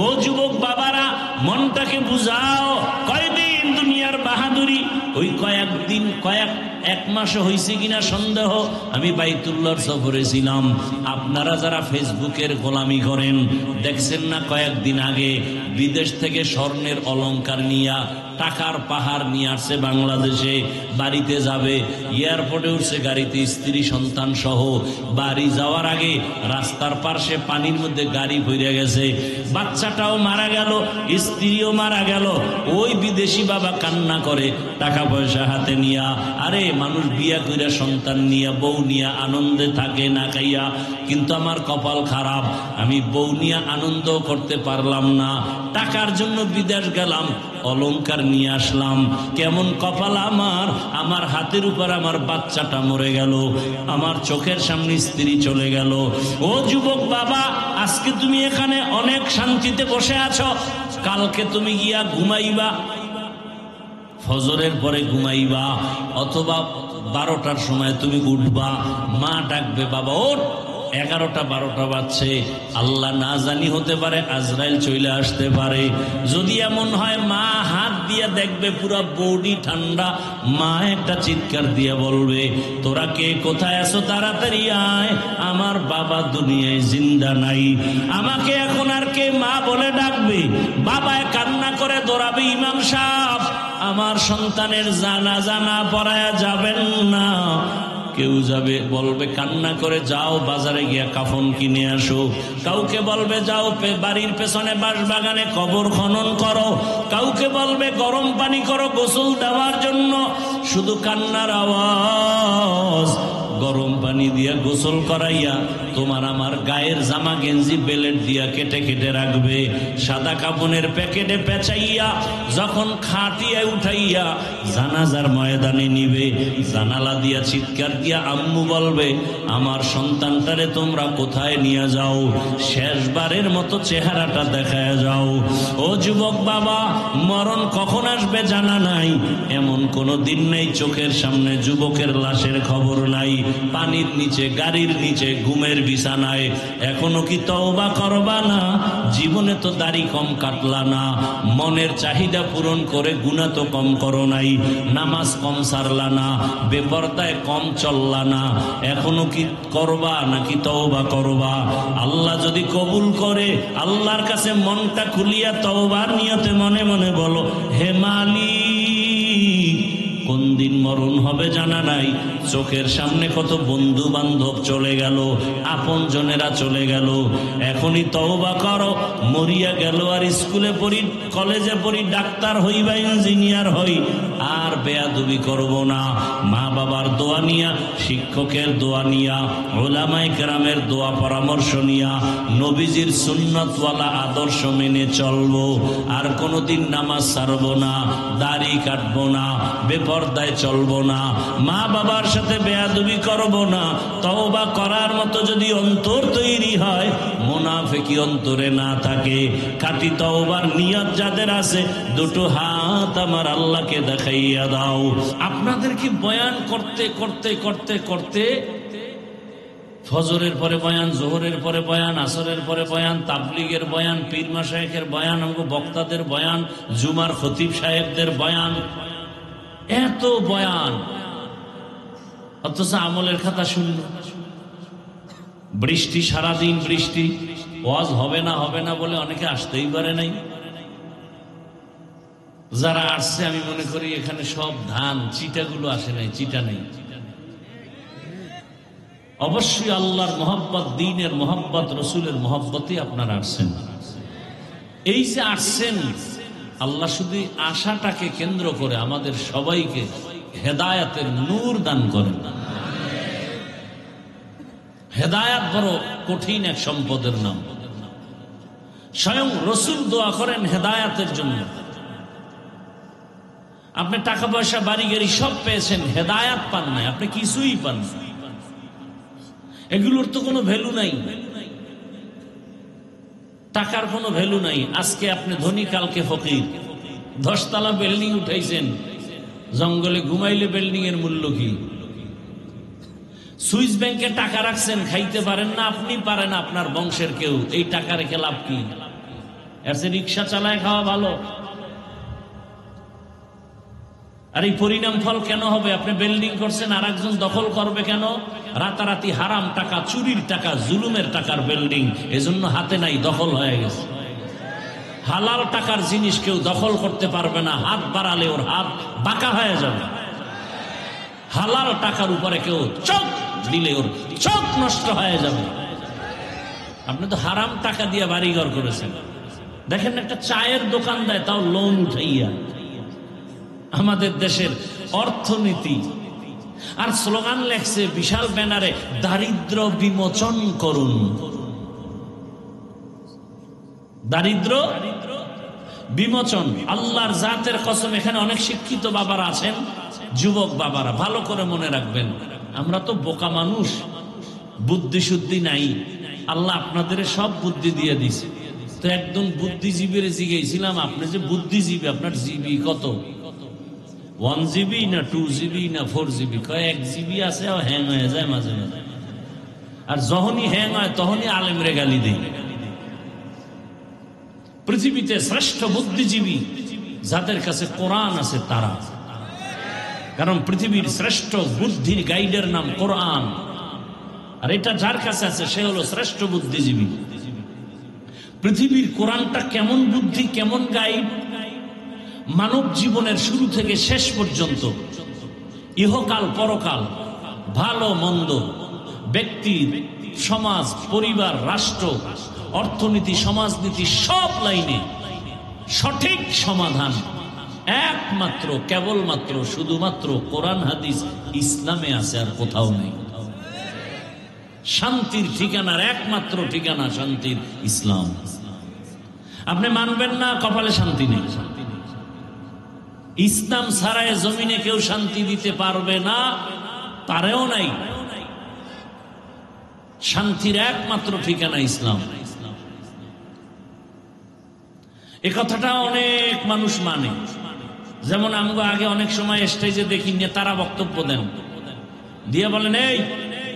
ও যুবক বাবারা, মনটাকে বুঝাও। কয়দিন দুনিয়ার বাহাদুরি, ওই কয়েকদিন এক মাসে হয়েছে কিনা সন্দেহ। আমি বাইতুল্লাহর সফরে ছিলাম। আপনারা যারা ফেসবুকের গোলামি করেন, দেখছেন না কয়েকদিন আগে বিদেশ থেকে স্বর্ণের অলংকার নিয়া টাকার পাহাড় নিয়ে আসছে বাংলাদেশে, বাড়িতে যাবে, এয়ারপোর্টে উঠছে গাড়িতে স্ত্রী সন্তান সহ। বাড়ি যাওয়ার আগে রাস্তার পাশে পানির মধ্যে গাড়ি পড়ে গেছে, বাচ্চাটাও মারা গেল, স্ত্রীও মারা গেল। ওই বিদেশি বাবা কান্না করে টাকা পয়সা হাতে নিয়া। আরে মানুষ বিয়া কইরা সন্তান নিয়া বউ নিয়া আনন্দে থাকে না খাইয়া, কিন্তু আমার কপাল খারাপ, আমি বউ নিয়ে আনন্দ করতে পারলাম না। টাকার জন্য বিদেশ গেলাম, অলংকার নিয়ে আসলাম। কেমন কপাল আমার, আমার হাতের উপর আমার বাচ্চাটা মরে গেল, আমার চোখের সামনে স্ত্রী চলে গেল। ও যুবক বাবা, আজকে তুমি এখানে অনেক শান্তিতে বসে আছো, কালকে তুমি গিয়া ঘুমাইবা, ফজরের পরে ঘুমাইবা, অথবা 12টার সময় তুমি উঠবা, মা ডাকবে বাবা ওঠ, 11টা 12টা বাজছে, আল্লাহ না জানি হতে পারে আজরাইল চলে আসতে পারে। যদি এমন হয় মা হাত দিয়ে দেখবে পুরো বডি ঠান্ডা, মা একটা চিৎকার দিয়ে বলবে তোরা কে কোথায় আছো, তাড়াতাড়ি আয়, আমার বাবা দুনিয়ায় জিন্দা নাই। আমাকে এখন আর কে মা বলে ডাকবে? বাবায় কান্না করে দৌড়াবে, ইমাম সাহেব আমার সন্তানের জানাজা না পড়ায়া যাবেন না। কেউ যাবে বলবে কান্না করে যাও বাজারে গিয়া কাফন কিনে আসো, কাউকে বলবে যাও বাড়ির পেছনে বাঁশবাগানে কবর খনন করো, কাউকে বলবে গরম পানি করো গোসল দেওয়ার জন্য। শুধু কান্নার আওয়াজ। গরম পানি দিয়া গোসল করাইয়া তোমার আমার গায়ের জামা গেঞ্জি বেলেট দিয়া কেটে কেটে রাখবে, সাদা কাপনের প্যাকেটে পেঁচাইয়া যখন খাটিয়া উঠাইয়া জানাজার ময়দানে নিবে, জানালা দিয়া চিৎকার দিয়া আম্মু বলবে আমার সন্তানটারে তোমরা কোথায় নিয়ে যাও, শেষবারের মতো চেহারাটা দেখায় যাও। ও যুবক বাবা, মরণ কখন আসবে জানা নাই, এমন কোনো দিন নেই চোখের সামনে যুবকের লাশের খবর নাই, পানির নিচে গাড়ির নিচে ঘুমের বিছানায়। এখনো কি তওবা করবা না? জীবনে তো দাড়ি কম কাটলা না, মনের চাহিদা পূরণ করে গুনাহ তো কম করো নাই, নামাজ কম সারলা না, বেপরদায় কম চললা না, এখনো কি করবা নাকি তওবা করবা? আল্লাহ যদি কবুল করে, আল্লাহর কাছে মনটা খুলিয়া তওবার নিয়তে মনে মনে বলো হে মালিক, কোন দিন মরণ হবে জানা নাই, চোখের সামনে কত বন্ধু বান্ধব চলে গেল, আপন জনেরা চলে গেল, এখনই তওবা করো। মরিয়া গেল আর স্কুলে পড়ি, কলেজে পড়ি, ডাক্তার হই বা ইঞ্জিনিয়ার হই, আর বেয়াদবি করব না। মা বাবার দোয়া নিয়া, শিক্ষকের দোয়া নিয়া, ওলামায়ে কেরামের দোয়া পরামর্শ নিয়া নবীজির সুন্নতওয়ালা আদর্শ মেনে চলবো। আর কোনোদিন নামাজ ছাড়বো না, দাড়ি কাটবো না, বেপরদায় চলবো না, মা বাবার সাথে বেয়াদবি করবো না। তওবা করার মতো যদি অন্তর তৈরি হয়, মুনাফিকি অন্তরে না থাকে, খাঁটি তওবার নিয়ত যাদের আছে, দুটো হাত আমার আল্লাহকে দেখাইয়া দাও। আপনাদেরকে বয়ান করতে করতে করতে করতে ফজরের পরে বয়ান, জোহরের পরে বয়ান, আসরের পরে বয়ান, তাবলীগের বয়ান, পীর মাশায়েখের বয়ান, বক্তাদের বয়ান, জুমার খতিব সাহেবদের বয়ান, এত বয়ান, অথচ আমলের খাতা শূন্য। বৃষ্টি, সারাদিন বৃষ্টি, ওয়াজ হবে না বলে অনেকে আসতেই পারে নাই। যারা আসছে আমি মনে করি এখানে সব ধান, চিটাগুলো আসে নাই, চিটা নেই। অবশ্যই আল্লাহর মহব্বত, দ্বীনের মহব্বত, রসুলের মহব্বতে আপনারা আসছেন। এই যে আসছেন, আল্লাহ শুধু আশাটাকে কেন্দ্র করে আমাদের সবাইকে হেদায়াতের নূর দান করেন। হেদায়াত বড় কঠিন এক সম্পদের নাম। স্বয়ং রসুল দোয়া করেন হেদায়াতের জন্য। আপনি টাকা পয়সা, বাড়ি গাড়ি সব পেয়েছেন, হেদায়াত পান নাই, আপনি কিছুই পান না। এগুলোর তো কোনো ভ্যালু নাই, টাকার কোনো ভ্যালু নাই। আজকে আপনি ধনী, কালকে ফকির। 10 তলা বিল্ডিং উঠাইছেন, জঙ্গলে ঘুমাইলে বিল্ডিং এর মূল্য কি? সুইস ব্যাংকে টাকা রাখছেন, খাইতে পারেন না আপনি, পারেন আপনার বংশের কেউ, এই টাকা রেখে লাভ কি? এর চেয়ে রিক্সা চালায় খাওয়া ভালো। আর এই পরিণাম ফল কেন হবে? আপনি বিল্ডিং করছেন, আর একজন দখল করবে কেন? রাতারাতি হারাম টাকা, চুরির টাকা, জুলুমের টাকার বিল্ডিং, এজন্য হাতে নাই, দখল হয়ে গেছে। হালাল টাকার জিনিস কেউ দখল করতে পারবে না, হাত বাড়ালে ওর হাত বাঁকা হয়ে যাবে। হালাল টাকার উপরে কেউ চোখ দিলে ওর চোখ নষ্ট হয়ে যাবে। আপনি তো হারাম টাকা দিয়ে বাড়িঘর করেছেন। দেখেন একটা চায়ের দোকান দেয়, তাও লোন উঠাইয়া। আমাদের দেশের অর্থনীতি। আর স্লোগান লেখছে বিশাল ব্যানারে, দারিদ্র বিমোচন করুন। দারিদ্র বিমোচন। আল্লাহর জাতের কসম, এখানে অনেক শিক্ষিত বাবারা আছেন, যুবক বাবারা, ভালো করে মনে রাখবেন, আমরা তো বোকা মানুষ, বুদ্ধি শুদ্ধি নাই। আল্লাহ আপনাদের সব বুদ্ধি দিয়ে দিছে। তো একদম বুদ্ধিজীবীর জিজ্ঞেছিলাম, আপনি যে বুদ্ধিজীবী, আপনার জিবি কত? 1 GB না 2 GB না 4 GB? কয় 1 GB আছে, হ্যাং হয়ে যায় মাঝে মাঝে। আর যখনই হ্যাং হয় তখনই আলেমরে গালি দেয়। পৃথিবীতে শ্রেষ্ঠ বুদ্ধিজীবী যাদের কাছে কোরআন আছে তারা। কারণ পৃথিবীর শ্রেষ্ঠ বুদ্ধির গাইডের নাম কোরআন, আর এটা যার কাছে আছে সে হলো শ্রেষ্ঠ বুদ্ধিজীবী। পৃথিবীর কোরআনটা কেমন বুদ্ধি, কেমন গাইড, মানব জীবনের শুরু থেকে শেষ পর্যন্ত, ইহকাল পরকাল, ভালো মন্দ, ব্যক্তি, সমাজ, পরিবার, রাষ্ট্র, অর্থনীতি, সমাজনীতি, সব লাইনে সঠিক সমাধান একমাত্র, কেবলমাত্র, শুধুমাত্র কোরআন হাদিস ইসলামে আছে, আর কোথাও নেই। শান্তির ঠিকানার একমাত্র ঠিকানা শান্তির ইসলাম। আপনি মানবেন না, কপালে শান্তি নেই। ইসলাম ছাড়াই জমিনে কেউ শান্তি দিতে পারবে না, পারেও নাই। শান্তির একমাত্র ঠিকানা ইসলাম। এ কথাটা অনেক মানুষ মানে। যেমন আমগো আগে অনেক সময় স্টেজে দেখি নেতারা বক্তব্য দেন, দিয়ে বলেন এই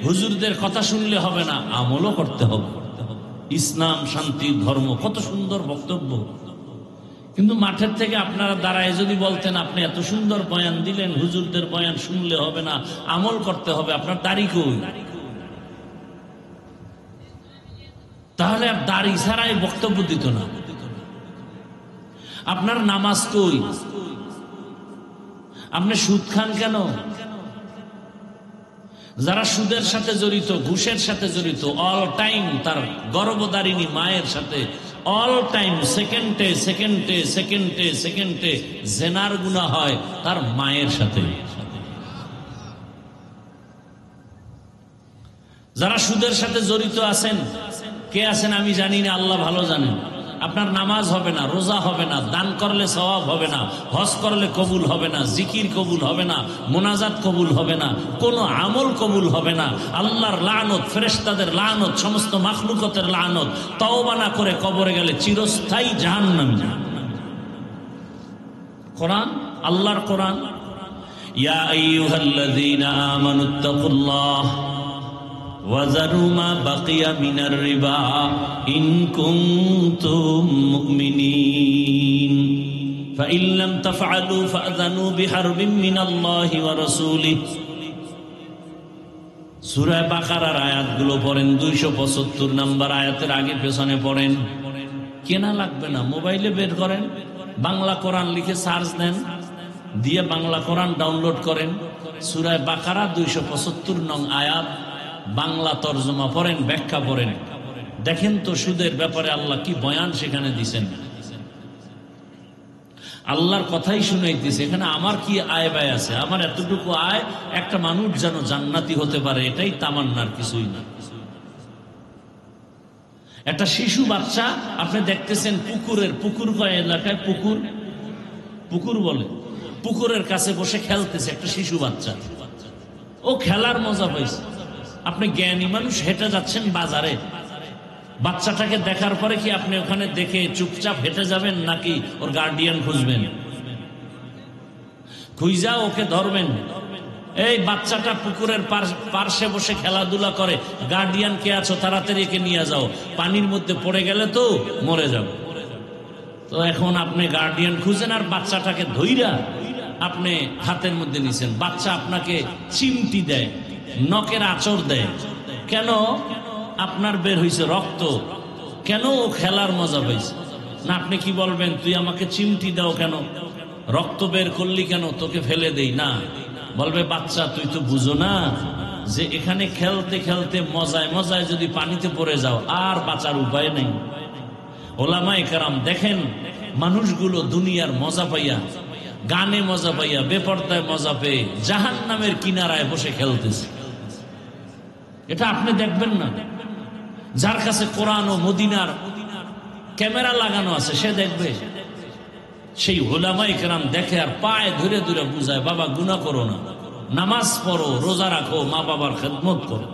হুজুরদের কথা শুনলে হবে না, আমলও করতে হবে। ইসলাম শান্তির ধর্ম, কত সুন্দর বক্তব্য। কিন্তু মাঠের থেকে আপনারা দাঁড়ায় যদি বলতেন, আপনি এত সুন্দর বয়ান দিলেন, হুজুরদের বয়ান শুনলে হবে না, আমল করতে হবে, আপনার দাড়ি কই? তাহলে আর দাড়ি ছাড়াই বক্তব্য দিত না। আপনার নামাজ কই? আপনি সুদ খান কেন? যারা সুদের সাথে জড়িত, ঘুষের সাথে জড়িত, অল টাইম তার গর্ভধারিণী মায়ের সাথে অল টাইম সেকেন্ডে সেকেন্ডে সেকেন্ডে সেকেন্ডে জেনার গুনাহ হয় তার মায়ের সাথে। যারা সুদের সাথে জড়িত আছেন, কে আছেন আমি জানি না, আল্লাহ ভালো জানেন। আপনার নামাজ হবে না, রোজা হবে না, দান করলে সওয়াব হবে না, হজ করলে কবুল হবে না, জিকির কবুল হবে না, মোনাজাত কবুল হবে না, কোনো আমল কবুল হবে না। আল্লাহর লানত, ফেরেশতাদের লানত, সমস্ত মাখলুকতের লানত। তওবা না করে কবরে গেলে চিরস্থায়ী জাহান্নামী। কোরআন, আল্লাহর কোরআন, ইয়া আইয়ুহাল্লাযীনা আমানুত্তাকুল্লাহ ওয়াজারু মা বাকিয়া মিনার রিবা ইন কুনতুম মুমিনিন ফাইন লাম তাফআলু ফাযানু বিহারবিন মিনাল্লাহি ওয়া রাসূলিহি। সূরা বাকারার আয়াতগুলো পড়েন, 275 নম্বর আয়াতের আগে পেছনে পড়েন। কেনা লাগবে না, মোবাইলে বের করেন, বাংলা কোরআন লিখে সার্চ দেন, দিয়ে বাংলা কোরআন ডাউনলোড করেন। সূরা বাকারা 275 নং আয়াত বাংলা তরজমা পড়েন, ব্যাখ্যা পড়েন, দেখেন তো সুদের ব্যাপারে আল্লাহ কি বয়ান সেখানে দিছেন। আল্লাহর কথাই শুনাইতেছে। এখানে আমার কি আয় ব্যয় আছে? আমার এতটুকু আয়, একটা মানুষ যেন জান্নাতি হতে পারে, এটাই তামান্নার, কিছুই না। একটা শিশু বাচ্চা আপনি দেখতেছেন পুকুরের, পুকুর কয় এলাকায় পুকুর, পুকুর বলে, পুকুরের কাছে বসে খেলতেছে একটা শিশু বাচ্চা। ও খেলার মজা পাইছে। আপনি জ্ঞানী মানুষ হেঁটে যাচ্ছেন বাজারে, বাচ্চাটাকে দেখার পরে কি আপনি ওখানে দেখে চুপচাপ হেঁটে যাবেন, নাকি ওর গার্ডিয়ান খুঁজবেন? খুঁজা ওকে ধরবেন। এই বাচ্চাটা পুকুরের পার্শ্বে বসে খেলাধুলা করে, গার্ডিয়ান কে আছো, তাড়াতাড়ি একে নিয়ে যাও, পানির মধ্যে পড়ে গেলে তো মরে যাবে। তো এখন আপনি গার্ডিয়ান খুঁজেন আর বাচ্চাটাকে ধইরা আপনি হাতের মধ্যে নিছেন, বাচ্চা আপনাকে চিমটি দেয়, নখের আঁচড় দেয়। কেন? আপনার বের হয়েছে রক্ত, কেন? ও খেলার মজা পাইছে না। আপনি কি বলবেন, তুই আমাকে চিমটি দাও কেন, রক্ত বের করলি কেন, তোকে ফেলে দেই না? বলবে, বাচ্চা তুই তো বুঝো না যে এখানে খেলতে খেলতে মজায় মজায় যদি পানিতে পড়ে যাও আর বাঁচার উপায় নেই। ওলামায়ে কেরাম দেখেন, মানুষগুলো দুনিয়ার মজা পাইয়া, গানে মজা পাইয়া, বেপরদায় মজা পেয়ে জাহান্নামের কিনারায় বসে খেলতেছে। এটা আপনি দেখবেন না। যার কাছে কোরআন ও মদিনার ক্যামেরা লাগানো আছে সে দেখবে। সেই ওলামায়ে কেরাম দেখে আর পায়ে ধরে ধরে বুঝায়, বাবা গুনাহ করো না, নামাজ পড়ো, রোজা রাখো, মা বাবার খেদমত করো।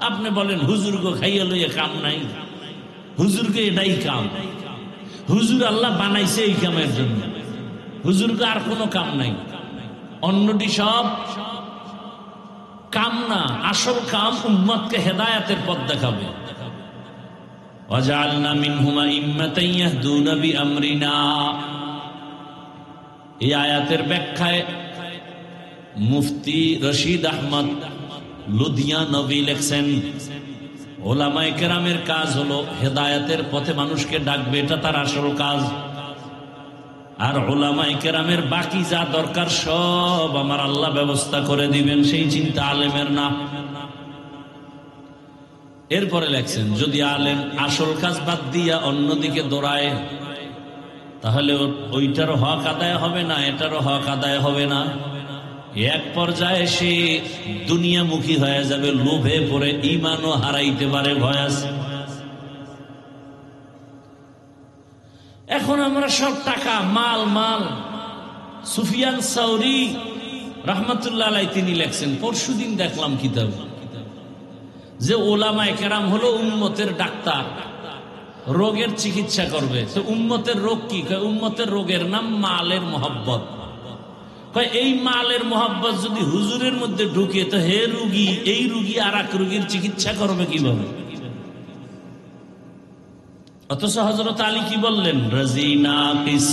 আপনি বলেন হুজুরকে খাইয়া লইয়া কাম নাই, হুজুরকে এটাই কাম। হুজুর আল্লাহ বানাইছে এই কামের জন্য, হুজুরকে আর কোনো কাম নাই। অন্যটি সব কাম না, আসল কাম উম্মতকে হেদায়েতের পথ দেখাবে। ওয়াজআলনা মিনহুম আইম্মাতান ইয়াহদুনা বিআমরিনা। এই আয়াতের ব্যাখ্যায় মুফতি রশিদ আহমদ লুধিয়ানবী লেখছেন, ওলামায়ে কেরামের কাজ হলো হেদায়েতের পথে মানুষকে ডাকবে, এটা তার আসল কাজ। আর ওলামায়ে কেরামের বাকি যা দরকার সব আমার আল্লাহ ব্যবস্থা করে দিবেন, সেই চিন্তা আলেমের না। এরপরে লেখছেন, যদি আলেম আসল কাজ বাদ দিয়া অন্যদিকে দৌড়ায় তাহলে ওইটারও হক আদায় হবে না, এটারও হক আদায় হবে না। এক পর্যায়ে সে দুনিয়ামুখী হয়ে যাবে, লোভে পড়ে ঈমানও হারাইতে পারে, ভয় আছে। এখন আমরা সব টাকা, মাল মাল। সুফিয়ান সাউরি রাহমাতুল্লাহ আলাইহি তিনি লেখছেন, পরশুদিন দেখলাম কিতাব, যে ওলামায়ে কেরাম হলো উম্মতের ডাক্তার, রোগের চিকিৎসা করবে। তো উম্মতের রোগ কি? উম্মতের রোগের নাম মালের মোহব্বত। এই মালের মোহব্বত যদি হুজুরের মধ্যে ঢুকে, তো হে রুগী, এই রুগী আর এক রুগীর চিকিৎসা করবে কিভাবে? অথচ হযরত আলী কি বললেন, রাজিনা কিস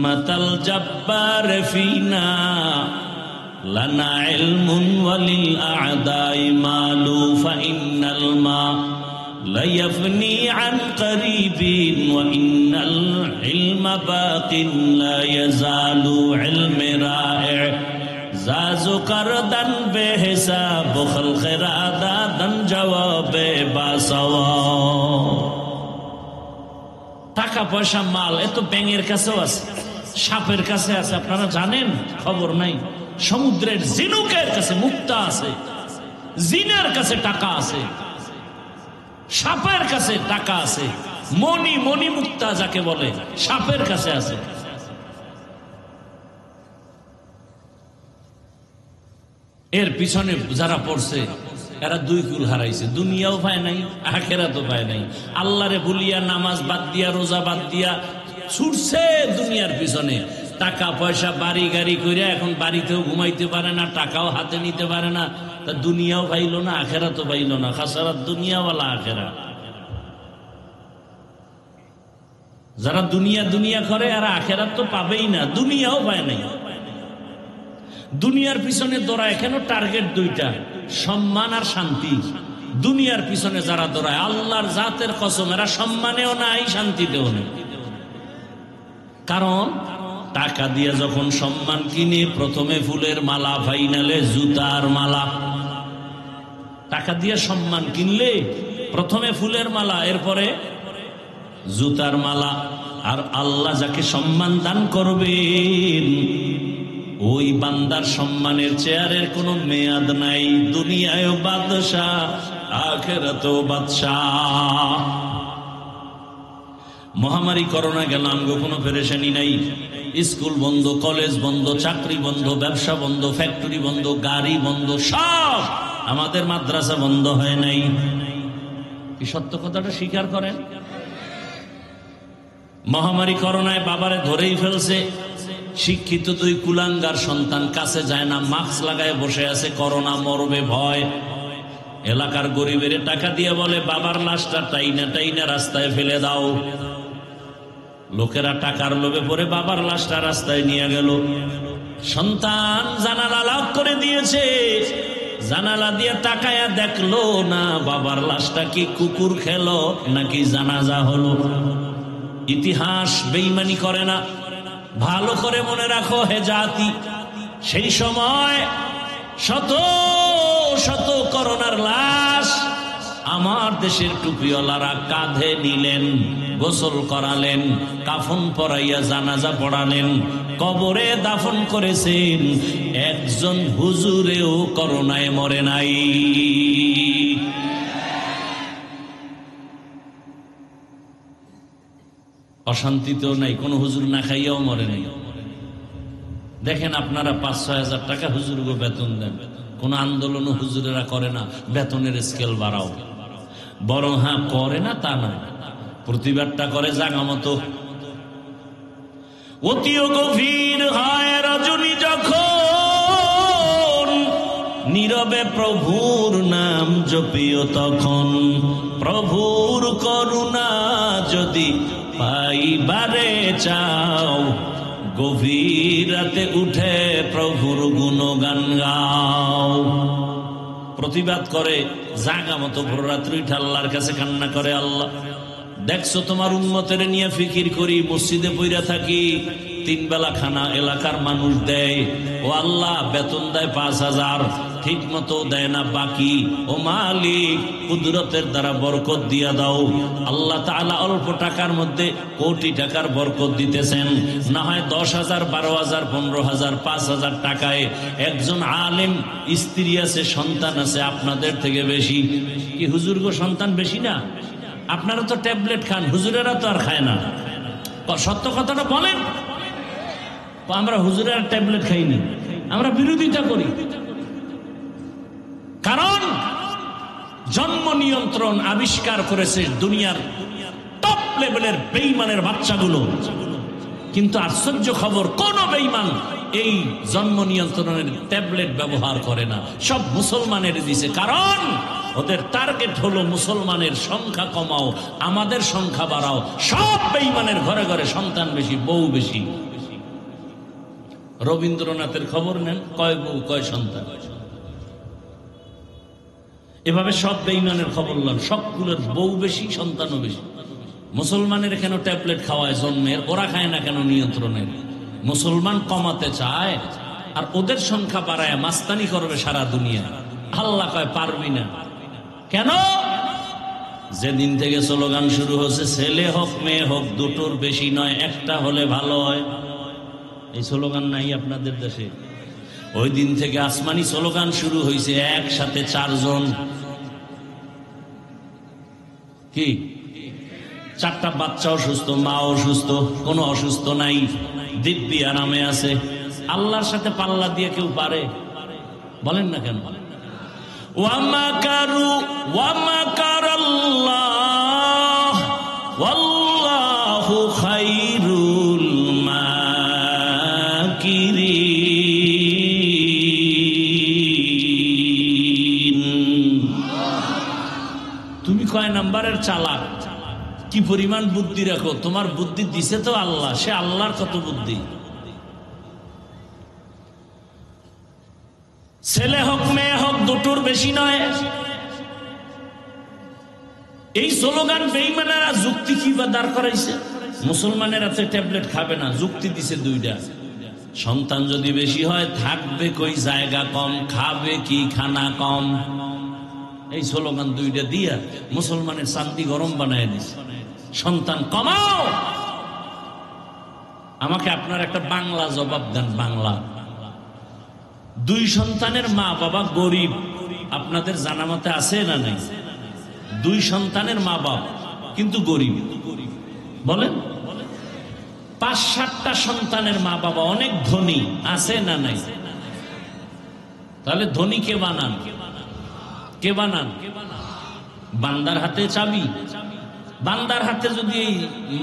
মাতাল জাব্বার ফিনা লানা ইলমুন ওয়ালিল আ'দাই মালু ফাইন্নাল মা লা ইয়াফনি আন করিবিন ওয়া ইন্নাল ইলমা বাকিন লা ইয়াজালু ইলমি রা'i জাজু করদান বেহিসাব খালক রাদাদান জওয়াবে বাসাওয়া। টাকা পয়সা মাল এত ব্যাঙের কাছেও আছে, সাপের কাছে আছে, আপনারা জানেন? খবর নাই। সমুদ্রের ঝিনুকের কাছে মুক্তা আছে, জিনের কাছে টাকা আছে, সাপের কাছে টাকা আছে। মণি মণি মুক্তা যাকে বলে, সাপের কাছে আছে। এর পিছনে যারা পড়ছে এরা দুই কুল হারাইছে, দুনিয়াও পায় নাই, আখিরাতও পায় নাই। আল্লাহরে ভুলিয়া, নামাজ বাদ দিয়া, রোজা বাদ দিয়া ছুটছে দুনিয়ার পিছনে। টাকা পয়সা, বাড়ি গাড়ি কইরা এখন বাড়িতেও ঘুমাইতে পারে না, টাকাও হাতে নিতে পারে না। তা দুনিয়াও পাইল না, আখিরাতও পাইল না। খাসারাত দুনিয়া ওয়ালা আখিরা। যারা দুনিয়া দুনিয়া করে আর আখিরাত তো পাবেই না, দুনিয়াও পায় নাই। দুনিয়ার পিছনে দৌড়ায় কেন? টার্গেট দুইটা, সম্মান আর শান্তি। দুনিয়ার পিছনে যারা দৌড়ায়, আল্লাহর জাতের কসম, এরা সম্মানেও নাই, শান্তিতেও নেই। কারণ টাকা দিয়ে যখন সম্মান কিনে, প্রথমে ফুলের মালা, ফাইনালে জুতার মালা। টাকা দিয়ে সম্মান কিনলে প্রথমে ফুলের মালা, এরপরে জুতার মালা। আর আল্লাহ যাকে সম্মান দান করবেন, ওই বান্দার সম্মানের চেয়ারের কোনো মেয়াদ নাই। দুনিয়ায়ও বাদশাহ, আখিরাতেও বাদশাহ। মহামারী করোনা গেল, আমগো কোনো পেরেশানি নাই। স্কুল বন্ধ, কলেজ বন্ধ, চাকরি বন্ধ, ব্যবসা বন্ধ, ফ্যাক্টরি বন্ধ, গাড়ি বন্ধ, সব। আমাদের মাদ্রাসা বন্ধ হয় নাই। কি সত্য কথাটা স্বীকার করেন? মহামারী করোনায় বাবারে ধরেই ফেলছে। শিক্ষিত দুই কুলাঙ্গার সন্তান কাছে যায় না, মাস্ক লাগায় বসে আছে, করোনা মরবে ভয়। এলাকার গরিবের টাকা দিয়ে বলে, বাবার লাশটা টাইনা টাইনা রাস্তায় ফেলে দাও। লোকেরা টাকার লোভে পড়ে বাবার লাশটা রাস্তায় নিয়ে গেল। সন্তান জানালা লক করে দিয়েছে, জানালা দিয়ে তাকায়া দেখলো না বাবার লাশটা কি কুকুর খেলো নাকি জানাজা হলো। ইতিহাস বেঈমানি করে না, ভালো করে মনে রাখো হে জাতি। সেই সময় শত শত করোনার লাশ আমার দেশের টুপিওয়ালারা কাঁধে নিলেন, গোসল করালেন, কাফন পরাইয়া জানাজা পড়ালেন, কবরে দাফন করেছেন। একজন হুজুরেও করোনায় মরে নাই। অশান্তিতেও নাই, কোন হুজুর না খাইয়াও মরে নাই। দেখেন আপনারা 5-6 হাজার টাকা হুজুরকে বেতন দেন, কোন আন্দোলন হুজুরেরা করে না, বেতনের স্কেল বাড়াও। বরং হ্যাঁ করে না তা নয়, প্রতিবাদটা করে জাগা মতো। অতিও গভীর হয় রজনী যখন, নীরবে প্রভুর নাম জপিও তখন। প্রভুর করুণা যদি পাইবারে চাও, গভীর রাতে উঠে প্রভুর গুণগান গাও। প্রতিবাদ করে জাগা মতো ভোর রাত্রি উঠে আল্লাহর কাছে কান্না করে, আল্লাহ দেখছো তোমার উম্মতের নিয়ে ফিকির করি, মসজিদে পইরা থাকি, 3 বেলা খানা এলাকার মানুষ দেয়, ও আল্লাহ বেতন দেয় 5,000, ঠিক মতো দেয় না বাকি। ও মালিক কুদরতের দ্বারা বরকত দিয়া দাও। আল্লাহ তাআলা অল্প টাকার মধ্যে কোটি টাকার বরকত দিতেছেন। না হয় 10,000, 12,000, 15,000, 5,000 টাকায় একজন আলেম স্ত্রী আছে, সন্তান আছে আপনাদের থেকে বেশি। কি হুজুর গো সন্তান বেশি না? আপনারা তো ট্যাবলেট খান, হুজুরেরা তো আর খায় না। সত্য কথাটা বলেন। আমরা হুজুরেরা ট্যাবলেট খাইনি, আমরা বিরোধিতা করি। কারণ জন্ম নিয়ন্ত্রণ আবিষ্কার করেছে দুনিয়ার টপ লেভেলের বেঈমানের বাচ্চাগুলো। কিন্তু আশ্চর্য খবর, কোন বেঈমান এই জন্ম নিয়ন্ত্রণের ট্যাবলেট ব্যবহার করে না, সব মুসলমানের দিছে। কারণ ওদের টার্গেট হলো মুসলমানের সংখ্যা কমাও, আমাদের সংখ্যা বাড়াও। সব বেঈমানের ঘরে ঘরে সন্তান বেশি, বউ বেশি। রবীন্দ্রনাথের খবর নেন, কয় বউ কয় সন্তান। এভাবে সব বেঈমানের খবর নেন, সবগুলোর বউ বেশি, সন্তানও বেশি। মুসলমানের কেন ট্যাবলেট খাওয়ায় জন্মের, ওরা খায় না কেন নিয়ন্ত্রণের? মুসলমান কমাতে চায় আর ওদের সংখ্যা বাড়ায় মাস্তানি করবে সারা দুনিয়া। আল্লাহ কয় পারবি না। কেন? যেদিন থেকে স্লোগান শুরু হচ্ছে, ছেলে হোক মেয়ে হোক দুটোর বেশি নয়, একটা হলে ভালো হয়। এই স্লোগান নাই আপনাদের দেশে? ওই দিন থেকে আসমানি স্লোগান শুরু হয়েছে, একসাথে 4 জন। কি 4টা বাচ্চাও সুস্থ, মাও সুস্থ, কোনো অসুস্থ নাই, দিব্যি আরামে আছে। আল্লাহর সাথে পাল্লা দিয়ে কেউ পারে? বলেন না কেন? ওয়ামাকারু ওয়ামাকারাল্লাহ ওয়াল্লাহু খায়রুল মাকিরিন। তুমি কয় নাম্বারের চালাক, কি পরিমাণ বুদ্ধি রাখো? তোমার বুদ্ধি দিছে তো আল্লাহ, সে আল্লাহর কত বুদ্ধি। ছেলে হোক মেয়ে হোক দুটোর বেশি নয়। এই স্লোগান বেঈমানেরা যুক্তি কি বা দাঁড় করাইছে? মুসলমানেরা তো ট্যাবলেট খাবে না, যুক্তি দিছে 2টা। সন্তান যদি বেশি হয় থাকবে কই জায়গা কম, খাবে কি খানা কম। এই স্লোগান 2টা দিয়া মুসলমানের শান্তি গরম বানায় দিছে। সন্তান কমাও। আমাকে আপনার একটা বাংলা জবাব দেন, বাংলা। 2 সন্তানের মা বাবা গরিব, আপনাদের জানা মতে আছে না নাই? 2 সন্তানের মা বাবা কিন্তু গরিব, বলেন। 5-7টা সন্তানের মা বাবা অনেক ধনী, আছে না নাই? তাহলে ধনী কে বানান? কে বানান? বান্দার হাতে চাবি। বান্দার হাতে যদি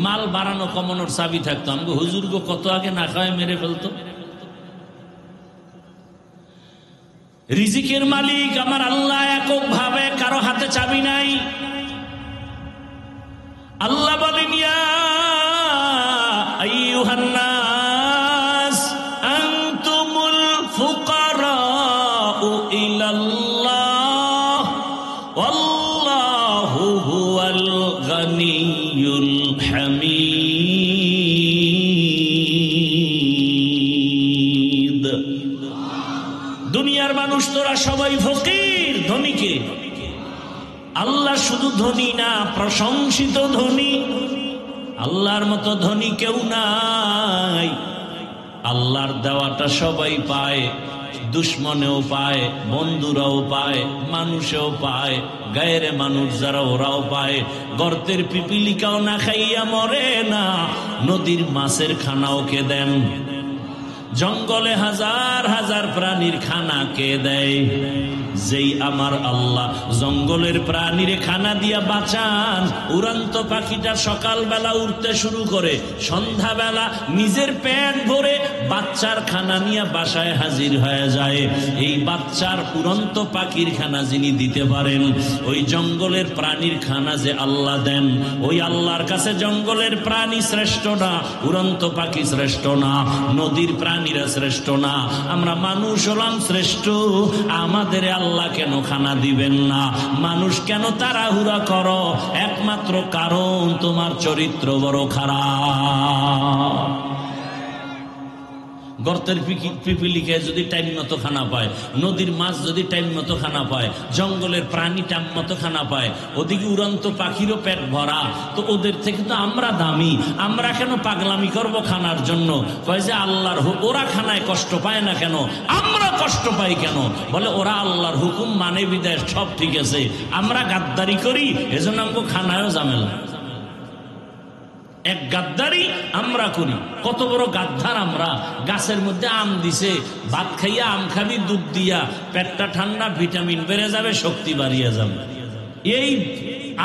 মাল বাড়ানো কমানোর চাবি থাকতো, আমাকে হুজুর গো কত আগে না খাওয়ায় মেরে ফেলতো। রিজিকের মালিক আমার আল্লাহ একক ভাবে, কারো হাতে চাবি নাই। আল্লাহ বলেন, ইয়া হামিদ। দুনিয়ার মানুষ তোরা সবাই ফকির, ধনীকে আল্লাহ শুধু ধনী না, প্রশংসিত ধনী। আল্লাহর মতো ধনী কেউ নাই। আল্লাহর দেওয়াটা সবাই পায়, দুশ্মনেও পায়, বন্ধুরাও পায়, মানুষেও পায়, গায়ের মানুষ যারা ওরাও পায়। গর্তের পিপিলিকাও না খাইয়া মরে না, নদীর মাছের খানাও কে দেন? জঙ্গলে হাজার হাজার প্রাণীর খানা কে দেয়? যেই আমার আল্লাহ জঙ্গলের প্রাণীরে খানা দিয়া বাঁচান, উড়ন্ত পাখিটা সকালবেলা উঠতে শুরু করে, সন্ধ্যাবেলা নিজের পেট ভরে বাচ্চার খানা নিয়ে বাসায় হাজির হয়ে যায়। এই বাচ্চার উড়ন্ত পাখির খানা যিনি দিতে পারেন, ওই জঙ্গলের প্রাণীর খানা যে আল্লাহ দেন, ওই আল্লাহর কাছে জঙ্গলের প্রাণী শ্রেষ্ঠ না, উড়ন্ত পাখি শ্রেষ্ঠ না, নদীর প্রাণীরা শ্রেষ্ঠ না, আমরা মানুষ হলাম শ্রেষ্ঠ। আমাদের আল্লাহ কেন খানা দিবেন না? মানুষ কেন তাড়াহুড়া করো? একমাত্র কারণ তোমার চরিত্র বড় খারাপ। গর্তের পিপিলিকে যদি টাইম মতো খানা পায়, নদীর মাছ যদি টাইম মতো খানা পায়, জঙ্গলের প্রাণী টাইম মতো খানা পায়, ওদিকে উড়ন্ত পাখিরও পেট ভরা, তো ওদের থেকে তো আমরা দামি। আমরা কেন পাগলামি করব খানার জন্য? কয় যে আল্লাহর ওরা খানায় কষ্ট পায় না কেন, আমরা কষ্ট পাই কেন? বলে ওরা আল্লাহর হুকুম মানে বিদায় সব ঠিক আছে, আমরা গাদ্দারি করি এজন্য আমাকে খানায়ও ঝামেলা। এক গাদ্দারি আমরা করি। কত বড় গাদ্দার আমরা! গাছের মধ্যে আম দিছে, ভাত খাইয়া আম খাবি দুধ দিয়া, পেটটা ঠান্ডা, ভিটামিন বেড়ে যাবে, শক্তি বাড়িয়ে যাবে। এই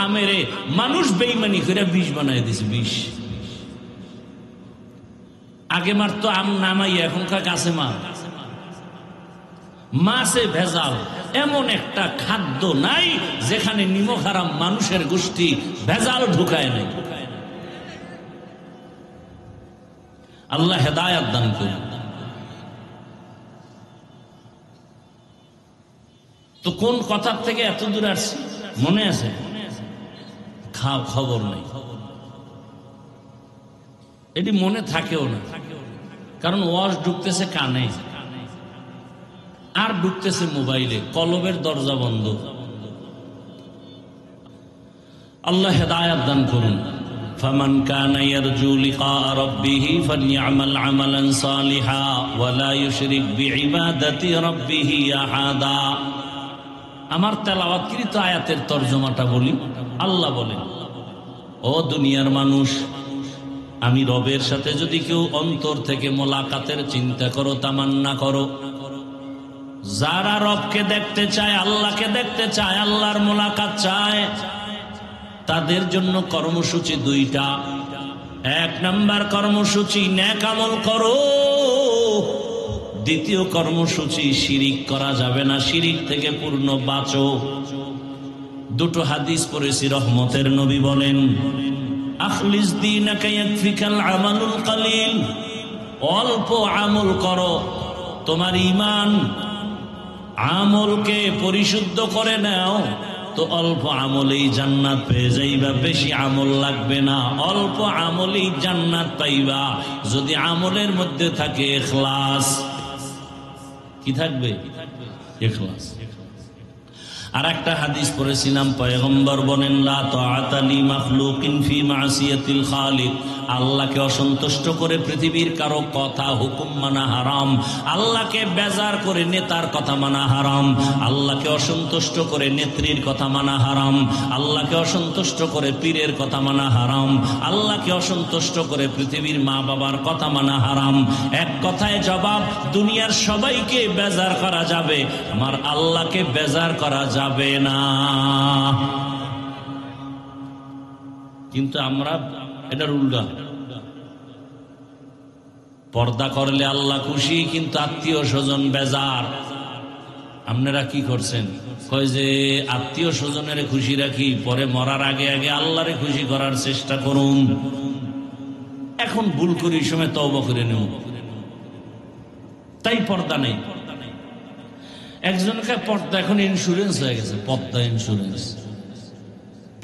আমেরে মানুষ বেইমানি করে বিষ বানাই দিছে। বিষ আগে মারতো আম নামাইয়া, এখনকার গাছে মার। মাছে ভেজাল, এমন একটা খাদ্য নাই যেখানে নিমক হারাম মানুষের গোষ্ঠী ভেজাল ঢুকায় নাই। আল্লাহ হেদায়াত দান করুন। তো কোন কথার থেকে এত দূর আসছি মনে আছে? খবর নেই, এটি মনে থাকেও না, কারণ ওয়াজ ঢুকতেছে কানে আর ঢুকতেছে মোবাইলে, কলবের দরজা বন্ধ। আল্লাহ হেদায়াত দান করুন। فمن كان يرجو لقاء ربه فليعمل عملا صالحا ولا يشرك بعبادة ربه أحدا। আমার তেলাওয়াতকৃত আয়াতের তরজমাটা বলি। আল্লাহ বলেন, ও দুনিয়ার মানুষ, আমি রবের সাথে যদি কেউ অন্তর থেকে মোলাকাতের চিন্তা করো, তামান্না করো, যারা রবকে দেখতে চায়, আল্লাহকে দেখতে চায়, আল্লাহর মোলাকাত চায়, তাদের জন্য কর্মসূচি দুইটা। এক নাম্বার কর্মসূচি, নেক আমল করো। দ্বিতীয় কর্মসূচি, শিরিক করা যাবে না, শিরিক থেকে পূর্ণ বাঁচো। দুটো হাদিস পড়েছি, রহমতের নবী বলেন, আখলিস দীনাকা ইয়াকফিকাল আমালুল কালিল। অল্প আমল করো, তোমার ঈমান আমলকে পরিশুদ্ধ করে নাও, তো অল্প আমলেই জান্নাত পেয়ে যাইবা। বেশি আমল লাগবে না, অল্প আমলেই জান্নাত পাইবা যদি আমলের মধ্যে থাকে ইখলাস। কি থাকবে? ইখলাস। আর একটা হাদিস পড়েছিলাম, পয়গম্বর বলেন, লা তাআতা লি মাখলুকিন ফি মাসিয়াতিল খালিক। আল্লাহকে অসন্তুষ্ট করে পৃথিবীর কারো কথা হুকুম মানা হারাম। আল্লাহকে বেজার করে নেতার কথা মানা হারাম। আল্লাহকে অসন্তুষ্ট করে নেত্রীর কথা মানা হারাম। আল্লাহকে অসন্তুষ্ট করে পীরের কথা মানা হারাম। আল্লাহকে অসন্তুষ্ট করে পৃথিবীর মা বাবার কথা মানা হারাম। এক কথায় জবাব, দুনিয়ার সবাইকে বেজার করা যাবে, আমার আল্লাহকে বেজার করা যাবে না। কিন্তু আমরা এটার উল্টা, পর্দা করলে আল্লাহ খুশি, কিন্তু আত্মীয় স্বজন বেজার। আপনারা কি করছেন? কয় যে আত্মীয় স্বজনের খুশি রাখি, পরে মরার আগে আগে আল্লাহরে খুশি করার চেষ্টা করুন। এখন ভুল করি সময় তওবা করে নেব, তাই পর্দা নেই। একজনকে পর্দা এখন ইন্স্যুরেন্স হয়ে গেছে, পর্দা ইন্স্যুরেন্স।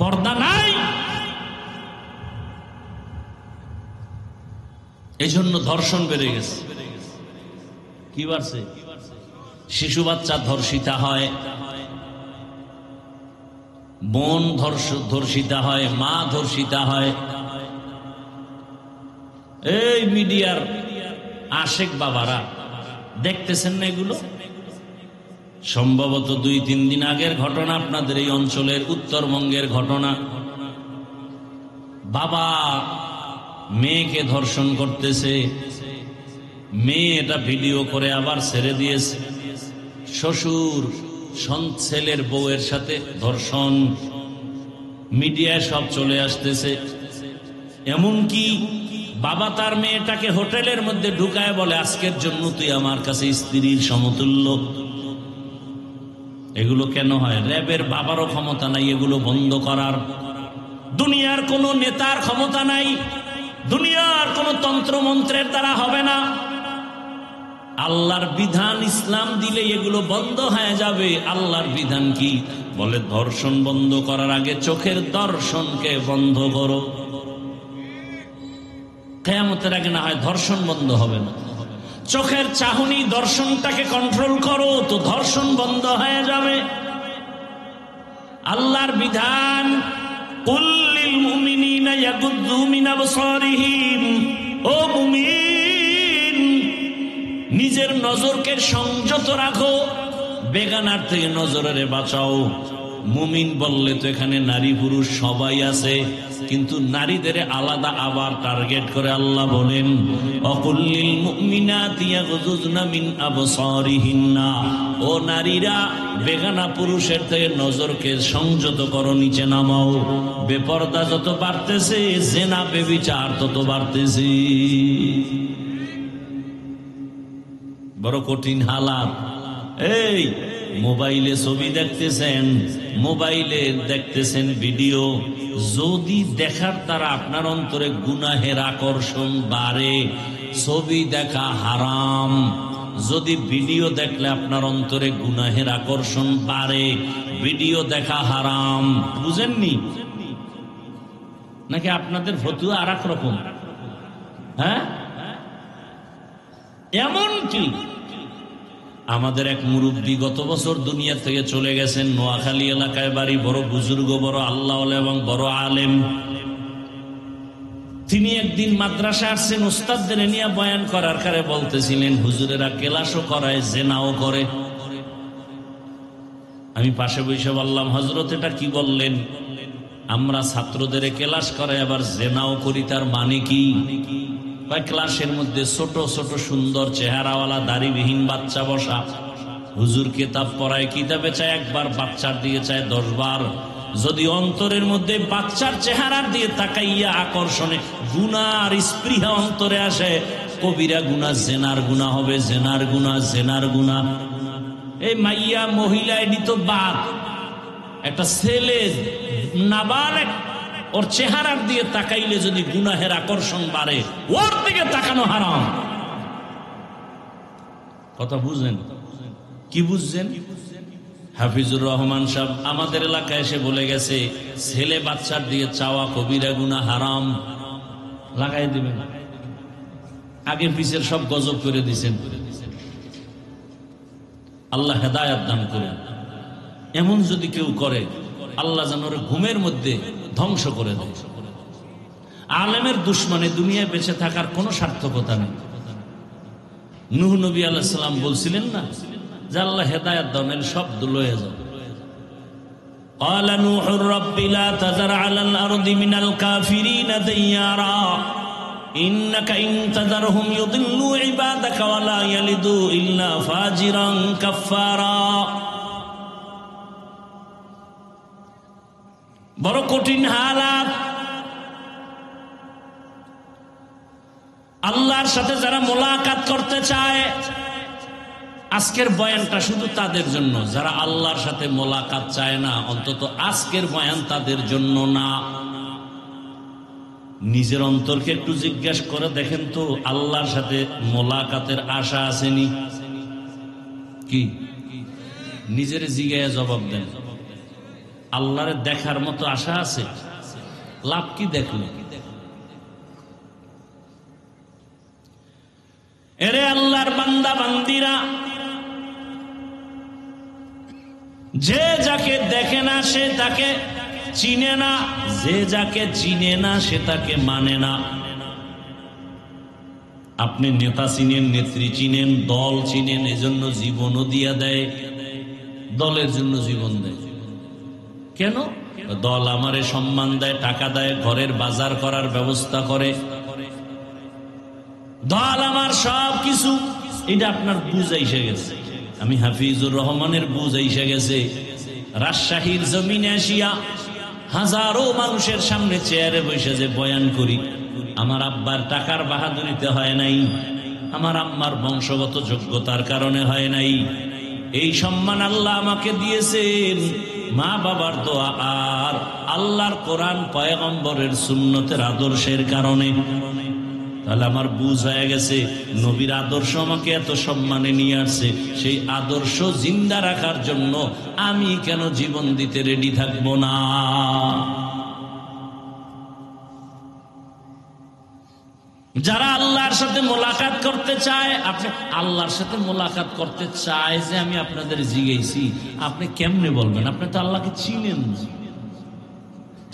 পর্দা নাই, এই জন্য ধর্ষণ বেড়ে গেছে। কি বাড়ছে? শিশু বাচ্চা ধর্ষিতা হয়, বোন ধর্ষিতা হয়, মা ধর্ষিতা হয়। এই মিডিয়ার আশেক বাবারা দেখতেছেন না এগুলো? সম্ভবত 2-3 দিন আগের ঘটনা, আপনাদের এই অঞ্চলের উত্তরবঙ্গের ঘটনা। বাবা মেয়েকে ধর্ষণ করতেছে, মেয়ে এটা ভিডিও করে আবার ছেড়ে দিয়েছে। শ্বশুর ছেলের বউয়ের সাথে ধর্ষণ, মিডিয়ায় সব চলে আসতেছে। এমনকি বাবা তার মেয়েটাকে হোটেলের মধ্যে ঢুকায় বলে, আজকের জন্য তুই আমার কাছে স্ত্রীর সমতুল্য। এগুলো কেন হয়? র্যাবের বাবারও ক্ষমতা নাই এগুলো বন্ধ করার, দুনিয়ার কোন নেতার ক্ষমতা নাই, দুনিয়ার কোন তন্ত্রমন্ত্রের দ্বারা হবে না। আল্লাহর বিধান ইসলাম দিলে এগুলো বন্ধ হয়ে যাবে। আল্লাহর বিধান কি বলে? ধর্ষণ বন্ধ করার আগে চোখের দর্শনকে বন্ধ করো। কিয়ামতের আগে না হয় ধর্ষণ বন্ধ হবে না। চোখের চাহনি দর্শনটাকে কন্ট্রোল করো, তো ধর্ষণ বন্ধ হয়ে যাবে। আল্লাহর বিধান, কুল লিল মুমিনিনা ইয়াগুদ্দু মিন আবসারিহিম, ও মুমিন নিজের নজরকে সংযত রাখো, বেগানার থেকে নজরের বাঁচাও। মুমিন বললে তো এখানে নারী পুরুষ সবাই আছে, কিন্তু নারীদের আলাদা আবার টার্গেট করে আল্লাহ বলেন, অকুল্লিল মুমিনাতি ইয়াগুযুজনা মিন আবসারিহিন্না, ও নারীরা বেগানা পুরুষের থেকে নজরকে সংযত করো, নিচে নামাও। বেপরদা যত বাড়তেছে, জেনা বেবিচার তত বাড়তেছে। বড় কঠিন হালাত। এই মোবাইলে ছবি দেখতেছেন, মোবাইলে দেখতেছেন ভিডিও, যদি দেখার দ্বারা আপনার অন্তরে গুনাহের আকর্ষণ বাড়ে, ছবি দেখা হারাম। যদি ভিডিও দেখলে আপনার অন্তরে গুনাহের আকর্ষণ বাড়ে, ভিডিও দেখা হারাম। বুঝেননি নাকি? আপনাদের ফতুয়া আর এক রকম। হ্যাঁ, এমনকি আমাদের এক মুরব্বী গত বছর দুনিয়া থেকে চলে গেছেন, নোয়াখালী এলাকায় বাড়ি, বড় বুজুর্গ, বড় আল্লাহওয়ালা এবং বড় আলেম। তিনি একদিন মাদ্রাসা আসছেন, উস্তাদদের নিয়ে বয়ান করার কারে বলতেছিলেন, হুজুরেরা কেলাসও করায়, জেনাও করে। আমি পাশে বসে বললাম, হযরত এটা কি বললেন? আমরা ছাত্রদের কেলাস করাই আবার জেনাও করি, তার মানে কি? ক্লাসের মধ্যে ছোট ছোট সুন্দর চেহারাওয়ালা দাড়িবিহীন বাচ্চা বসা, হুজুর কিতাব পড়ায়, কিতাবে চায় একবার, বাচ্চার দিয়ে চায় 10 বার। যদি অন্তরের মধ্যে বাচ্চার চেহারার দিয়ে তাকাইয়া আকর্ষণে গুনার স্পৃহা অন্তরে আসে, কবিরা গুনাহ, জেনার গুনাহ হবে, জেনার গুনাহ, জেনার গুনাহ। এই মাইয়া মহিলা এডি তো বাদ, একটা ছেলে নাবালেগ, ওর চেহারার দিয়ে তাকাইলে যদি গুনাহের আকর্ষণ বাড়ে, ওর দিকে তাকানো হারাম। কথা বুঝলেন? কি বুঝছেন? হাফিজুর রহমান সাহেব আমাদের এলাকায় এসে বলে গেছে, ছেলে বাচ্চার দিয়ে চাওয়া কবিরা গুনাহ, হারাম। লাগাই দিবেন, আগে পিছের সব গজব করে দিছেন। আল্লাহ হেদায়েত দান করুন। এমন যদি কেউ করে, আল্লাহ যেন ওর ঘুমের মধ্যে ধ্বংস করে দেয়। আলেমের দুশ্মনে দুনিয়ায় বেঁচে থাকার কোনো সার্থকতা নেই। নূহ নবী আলাইহিস সালাম বলছিলেন না যে আল্লাহ হেদায়েত দাও, নাহলে সব লয়ে যাও। قال نوح رب لا تذر على الأرض من الكافرين ديارا إنك إن تذرهم يضلوا عبادك ولا يلدوا إلا فاجرا كفارا। বড় কঠিন হালাত। আল্লাহর সাথে যারা মোলাকাত করতে চায়, আজকের বয়ানটা শুধু তাদের জন্য। যারা আল্লাহর সাথে মোলাকাত চায় না, অন্তত আজকের বয়ান তাদের জন্য না। নিজের অন্তরকে একটু জিজ্ঞাসা করে দেখেন তো, আল্লাহর সাথে মোলাকাতের আশা আসেনি কি? নিজের জিজ্ঞাসা জবাব দেন, আল্লাহরে দেখার মতো আশা আছে? লাভ কি দেখলো? এরে আল্লাহর বান্দা বান্দিরা, যে যাকে দেখে না সে তাকে চিনে না, যে যাকে চিনে না সে তাকে মানে না। আপনি নেতা চিনেন, নেত্রী চিনেন, দল চিনেন, এজন্য জীবনও দিয়া দেয়, দলের জন্য জীবন দেয়। কেন? দল আমারে সম্মান দেয়, টাকা দেয়, ঘরের বাজার করার ব্যবস্থা করে, দল আমার সব কিছু। এটা আপনার বুঝ আইসে গেছে। আমি হাফিজুর রহমানের বুঝ আইসে গেছে। রাজশাহীর জমিনে আসিয়া হাজারো মানুষের সামনে চেয়ারে বসে যে বয়ান করি, আমার আব্বার টাকার বাহাদুরিতে হয় নাই, আমার আম্মার বংশগত যোগ্যতার কারণে হয় নাই। এই সম্মান আল্লাহ আমাকে দিয়েছেন মা বাবার দোয়া আর আল্লাহর কোরআন পয়গম্বরের সুন্নতের আদর্শের কারণে। তাহলে আমার বুঝ হয়ে গেছে, নবীর আদর্শ আমাকে এত সম্মানে নিয়ে আসছে, সেই আদর্শ জিন্দা রাখার জন্য আমি কেন জীবন দিতে রেডি থাকবো না? যারা আল্লাহর সাথে মোলাকাত করতে চায়, আপনি আল্লাহর সাথে মোলাকাত করতে চায় যে আমি আপনাদের জিজ্ঞেসি, আপনি কেমনে বলবেন? আপনি তো আল্লাহকে চিনেন,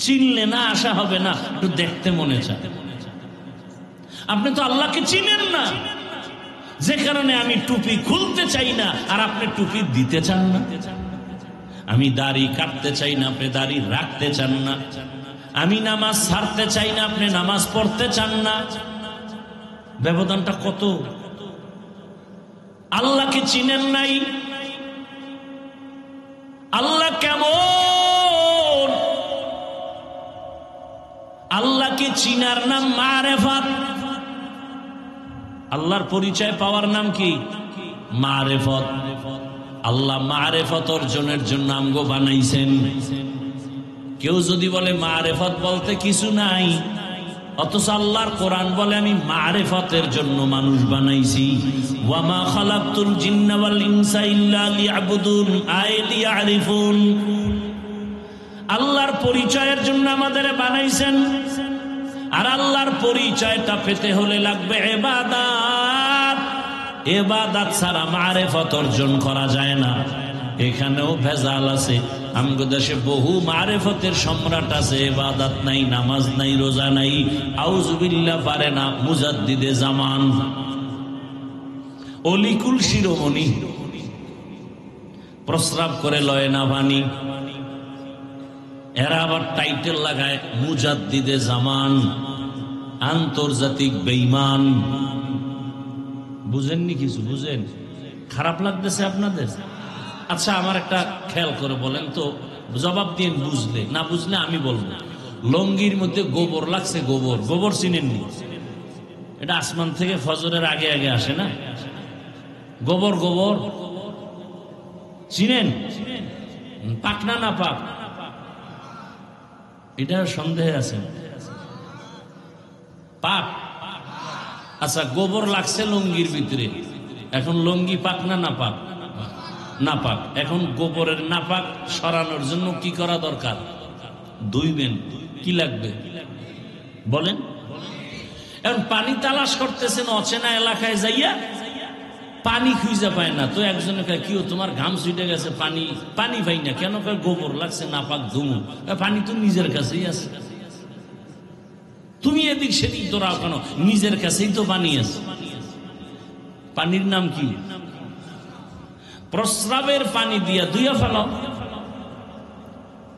চিনলে না আশা হবে না, একটু দেখতে মনে চায়। আপনি তো আল্লাহকে চিনেন না, যে কারণে আমি টুপি খুলতে চাই না আর আপনি টুপি দিতে চান না। আমি দাড়ি কাটতে চাই না, আপনি দাড়ি রাখতে চান না। আমি নামাজ ছাড়তে চাই না, আপনি নামাজ পড়তে চান না। ব্যবধানটা কত! আল্লাহকে চিনেন নাই। আল্লাহ কেমন? আল্লাহকে চিনার নাম মারেফাত। আল্লাহর পরিচয় পাওয়ার নাম কি? মারেফত। আল্লাহ মারেফত অর্জনের জন্য আমগো বানাইছেন। কেউ যদি বলে মারেফত বলতে কিছু নাই, অথচ আল্লাহর কোরআন বলে আমি মারেফতের জন্য মানুষ বানাইছি। ওয়া মা খালাকতুল জিন্না ওয়াল ইনসা ইল্লা লিয়াবুদুন, আয় লিয়ারিফুন। আল্লাহর পরিচয়ের জন্য আমাদের বানাইছেন, আর আল্লাহর পরিচয়টা পেতে হলে লাগবে ইবাদত। ইবাদত ছাড়া মারেফত অর্জন করা যায় না। এখানেও ভেজাল আছে। আমগো দেশে বহু মারেফতের সম্রাট আছে, ইবাদত নাই, নামাজ নাই, রোজা নাই, আউযুবিল্লাহ পারে না, মুজাদ্দিদে জামান, অলিকুল শিরোমণি, প্রস্রাব করে লয় না পানি। এরা আবার টাইটেল লাগায় মুজাদ্দিদে জামান, আন্তর্জাতিক বেঈমান। বুঝেননি কিছু? বুঝেন? খারাপ লাগতেছে আপনাদের? আচ্ছা, আমার একটা খেয়াল করে বলেন তো, জবাব দিন বুঝলে, না বুঝলে আমি বলবো। লঙ্গির মধ্যে গোবর লাগছে, গোবর, গোবর চিনেননি? এটা আসমান থেকে ফজরের আগে আগে আসে না? গোবর, গোবর চিনেন? পাক না না পাক? এটা সন্দেহ আছে। পাক। আচ্ছা, গোবর লাগছে লঙ্গির ভিতরে, এখন লঙ্গি পাক না না পাক? না পাক। এখন গোবরের নাপাক সরানোর জন্য কি করা দরকার? ধুইবেন। কি লাগবে বলেন? এখন পানি তালাশ করতেছেন অচেনা এলাকায় যাইয়া, পানি খুঁজে পায় না। তো একজনে কয়, কি তোমার ঘাম ছুটে গেছে, পানি পানি পাই না কেন? কয় গোবর লাগছে, নাপাক ধুমু। পানি তো নিজের কাছেই আছে, তুমি এদিক সেদিক দৌড়াও কেন? নিজের কাছেই তো পানি আছে। পানির নাম কি? প্রস্রাবের পানি দিয়া ধুইয়া ফেলো।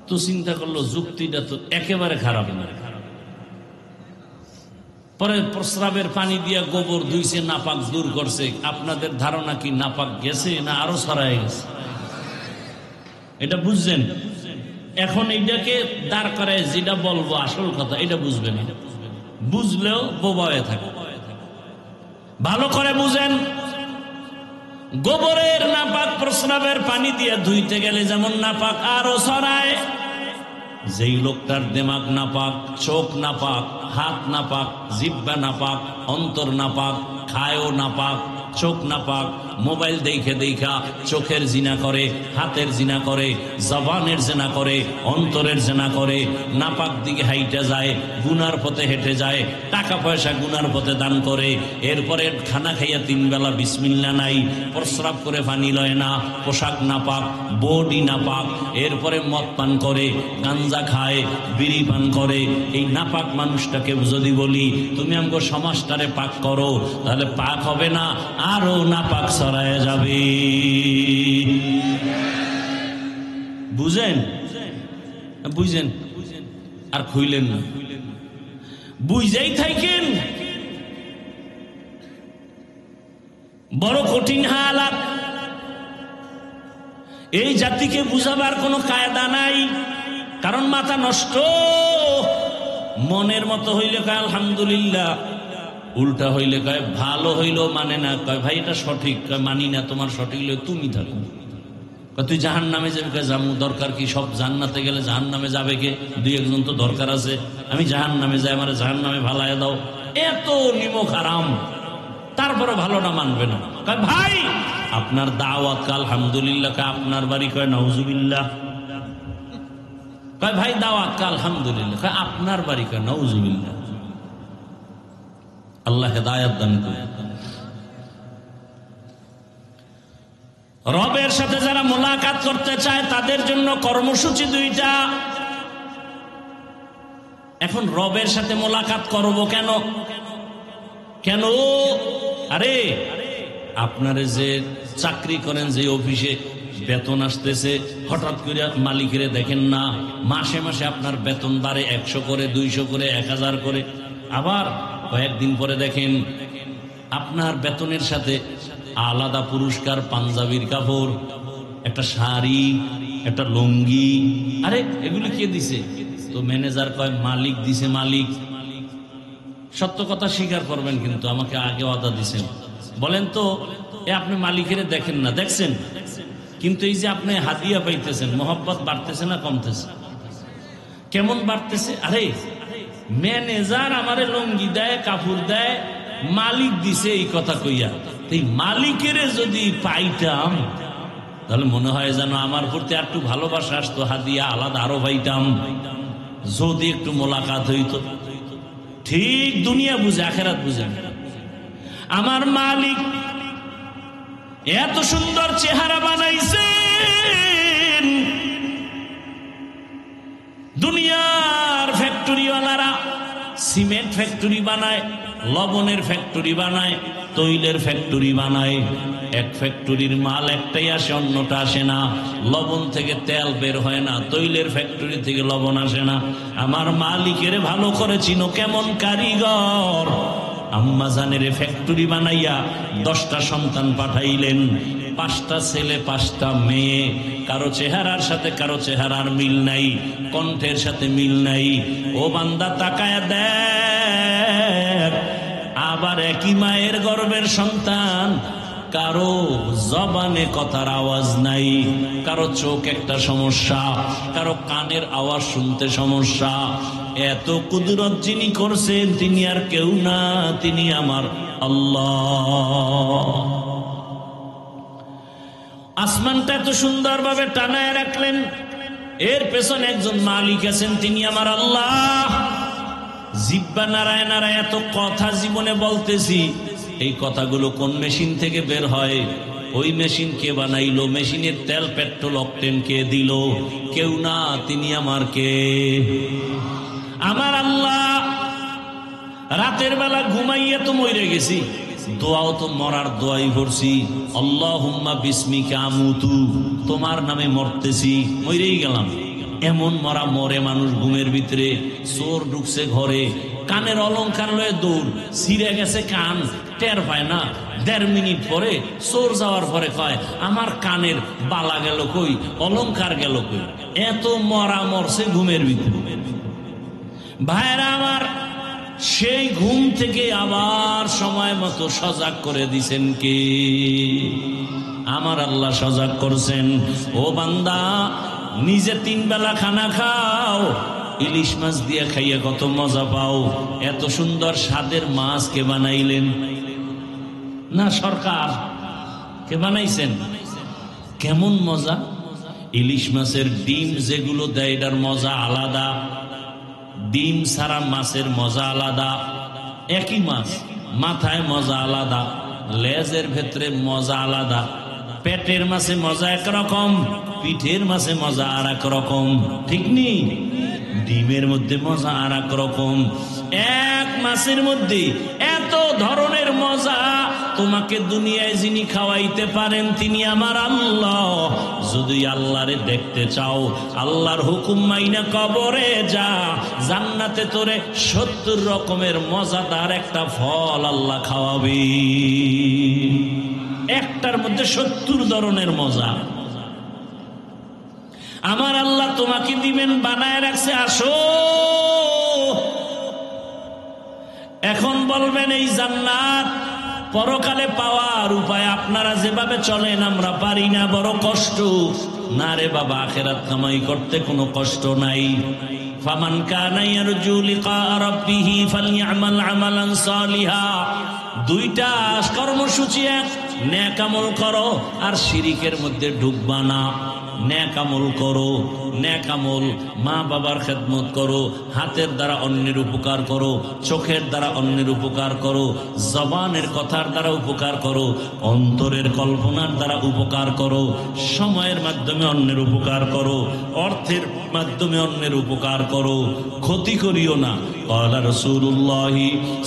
তো চিন্তা করলো যুক্তিটা তো একেবারে খারাপ না। পরে প্রস্রাবের পানি দিয়া গোবর ধুইছে, নাপাক দূর করছে। আপনাদের ধারণা কি নাপাক গেছে না আরো ছড়ায় গেছে? এটা বুঝছেন? এখন এইটাকে দাঁড় করায় যেটা বলবো আসল কথা, এটা বুঝবেন। বুঝলেও বোবা হয়ে থাকে। ভালো করে বুঝেন। গোবরের নাপাক প্রস্রাবের পানি দিয়ে ধুইতে গেলে যেমন নাপাক আরো ছড়ায়। যেই লোকটার দিমাগ নাপাক, চোখ নাপাক, হাত নাপাক, জিহ্বা নাপাক, অন্তর নাপাক, খায়ও নাপাক, চোখ নাপাক, মোবাইল দেখে দেখা চোখের জিনা করে, হাতের জিনা করে, জবানের জিনা করে, অন্তরের জিনা করে, নাপাক দিকে হাইটে যায়, গুনার পথে হেঁটে যায়, টাকা পয়সা গুনার পথে দান করে, এরপরে খানা খাইয়া 3 বেলা বিসমিল্লাহ নাই, প্রস্রাব করে পানি লয় না, পোশাক নাপাক, বডি নাপাক, এরপরে মদ পান করে, গাঞ্জা খায়, বিড়ি পান করে। এই নাপাক মানুষটাকে যদি বলি তুমি আমাকে সমাজটারে পাক করো, তাহলে পাক হবে না, আরো নাপাক ছড়ায় যাবে। বুঝেন বুঝেন আর খুইলেন না, বুঝেই থাকেন। বড় কঠিন হালাত। এই জাতিকে বুঝাবার কোনো কায়দা নাই, কারণ মাথা নষ্ট। মনের মতো হইলে কয় আলহামদুলিল্লাহ, উল্টা হইলে কয় ভালো হইলো মানে না, কয় ভাই এটা সঠিক, কয় মানি না, তোমার সঠিক হইলে তুমি থাকো। তুই জাহান নামে যাবে, কয় জামু, দরকার কি? সব জান্নাতে গেলে জাহান নামে যাবে কে? 2-1 তো দরকার আছে, আমি জাহান নামে যাই, আমার জাহান নামে ভালায় দাও। এত নিমক হারাম, তারপরে ভালোটা মানবে না। কয় ভাই আপনার দাওয়াত আলহামদুলিল্লাহ, কয় আপনার বাড়ি, কয় নাউজুবিল্লাহ। কয় ভাই দাওয়াত আলহামদুলিল্লাহ, কয় আপনার বাড়ি, কয় নাউজুবিল্লাহ। আল্লাহ হেদায়েত দান করুন। রবের সাথে যারা মোলাকাত করতে চায় তাদের জন্য কর্মসূচি 2টা। এখন রবের সাথে মোলাকাত করব কেন? কেন? আরে আপনারা যে চাকরি করেন, যে অফিসে বেতন আসতেছে, হঠাৎ করে মালিকেরে দেখেন না, মাসে মাসে আপনার বেতন বাড়ে 100 করে, 200 করে, 1000 করে। আবার কয়েকদিন পরে দেখেন আপনার বেতনের সাথে আলাদা পুরস্কার, পাঞ্জাবির কাপড়, একটা শাড়ি, একটা লুঙ্গি। আরে এগুলি কে দিছে? তো ম্যানেজার কয় মালিক দিছে। মালিক সত্য কথা স্বীকার করবেন, কিন্তু আমাকে আগে ওয়াদা দিছেন। বলেন তো, আপনি মালিকের দেখেন না, দেখছেন, কিন্তু এই যে আপনি হাদিয়া পাইতেছেন, মোহাব্বত বাড়তেছে না কমতেছে? কেমন বাড়তেছে? আরে ম্যানেজার আমারে লুঙ্গি দেয়, কাপড় দেয়, মালিক দিছে এই কথা কইয়া। এই মালিকের যদি পাইতাম তাহলে মনে হয় যেন আমার প্রতি একটু ভালোবাসা আসতো, হাদিয়া আলাদা আরো পাইতাম, যদি একটু মোলাকাত হইতো। ঠিক দুনিয়া বুঝে, আখেরাত বুঝে। আমার মালিক এত সুন্দর চেহারা বানাইছেন, দুনিয়ার ফ্যাক্টরিওয়ালারা সিমেন্ট ফ্যাক্টরি বানায়, লবণের ফ্যাক্টরি বানায়, তৈলের ফ্যাক্টরি বানায়। এক ফ্যাক্টরির মাল একটাই আসে, অন্যটা আসে না। লবণ থেকে তেল বের হয় না, তৈলের ফ্যাক্টরি থেকে লবণ আসে না। আমার মালিকের ভালো করে চিনো, কেমন কারিগর। আম্মা জানের ফ্যাক্টরি বানাইয়া 10টা সন্তান পাঠাইলেন, 5টা ছেলে 5টা মেয়ে। কারো চেহারার সাথে কারো চেহারার মিল নাই, কণ্ঠের সাথে মিল নাই। ও বান্দা তাকায়া দেখ, আবার একই মায়ের গর্ভের সন্তান, কারো জবানে কথার আওয়াজ নাই, কারো চোখ একটা সমস্যা, কারো কানের আওয়াজ শুনতে সমস্যা। এত কুদরত যিনি করছেন তিনি আর কেউ না, তিনি আমার আল্লাহ। আসমানটা এত সুন্দরভাবে টানায় রাখলেন, এর পেছনে একজন মালিক আছেন, তিনি আমার আল্লাহ। জিহ্বা নাড়ায় নাড়ায় এত কথা জীবনে বলতেছি, এই কথাগুলো কোন মেশিন থেকে বের হয়? ওই মেশিন কে বানাইলো? মেশিনের তেল, পেট্রোল, অকটেন কে দিল? কেউ না, তিনি আমার কে? আমার আল্লাহ। রাতের বেলা ঘুমাইয়া তো মরে গেছি, দোয়াও তো মরার দোয়াই করছি, আল্লাহুম্মা বিসমিকা আমুতু, তোমার নামে মরতেছি, মরেই গেলাম। এমন মরা মরে মানুষ ঘুমের ভিতরে। চোর ঢুকছে ঘরে, কানের অলংকার লয়ে দৌড়, ছিঁড়ে গেছে কান, টের পায় না। 1.5 মিনিট পরে চোর যাওয়ার পরে কয় আমার কানের বালা গেল কই, অলংকার গেল কই। এত মরা মরছে ঘুমের ভিতরে। ভাইরা আমার, সেই ঘুম থেকে আবার সময় মতো সজাগ করে দিছেন কে? আমার আল্লাহ সজাগ করছেন। ও বান্দা, নিজে 3 বেলা খানা খাও, ইলিশ মাছ দিয়ে খাইয়া কত মজা পাও। এত সুন্দর স্বাদের মাছ কে বানাইলেন? না সরকার? কে বানাইছেন? কেমন মজা! ইলিশ মাছের ডিম যেগুলো দেয় এটার মজা আলাদা, ডিম ছাড়া মাছের মজা আলাদা। একই মাছ, মাথায় মজা আলাদা, লেজের ভেতরে মজা আলাদা, পেটের মাছে মজা একরকম, পিঠের মাছে মজা আর এক রকম, ঠিক নেই? ডিমের মধ্যে মজা আর এক রকম। এক মাছের মধ্যে এত ধরনের মজা। তোমাকে দুনিয়ায় যিনি খাওয়াইতে পারেন তিনি আমার আল্লাহ। যদি আল্লাহরে দেখতে চাও, আল্লাহর হুকুম মাইনা কবরে যা, জান্নাতে তোরে 70 রকমের মজাদার একটা ফল আল্লাহ খাওয়াবে। একটার মধ্যে 70 ধরনের মজা আমার আল্লাহ তোমাকে দিবেন, বানায় রাখছে। আসো, এখন বলবেন এই জান্নাত পরকালে পাওয়ার উপায় আপনারা যেভাবে চলেন আমরা পারি না, বড় কষ্ট। না রে বাবা, আখিরাত কামাই করতে কোনো কষ্ট নাই। ফামান কানা ইয়ারজু লিকা রাব্বিহি ফালইআমাল আমালান সালিহা। দুইটা কর্মসূচি, এক নেক আমল করো আর শিরিকের মধ্যে ঢুকবা না। নেক আমল করো, নেক আমল, মা বাবার খেদমত করো, হাতের দ্বারা অন্যের উপকার করো, চোখের দ্বারা অন্যের উপকার করো, জবানের কথার দ্বারা উপকার করো, অন্তরের কল্পনার দ্বারা উপকার করো, সময়ের মাধ্যমে অন্যের উপকার করো, অর্থের মাধ্যমে অন্যের উপকার করো, ক্ষতি করিও না। قال رسول الله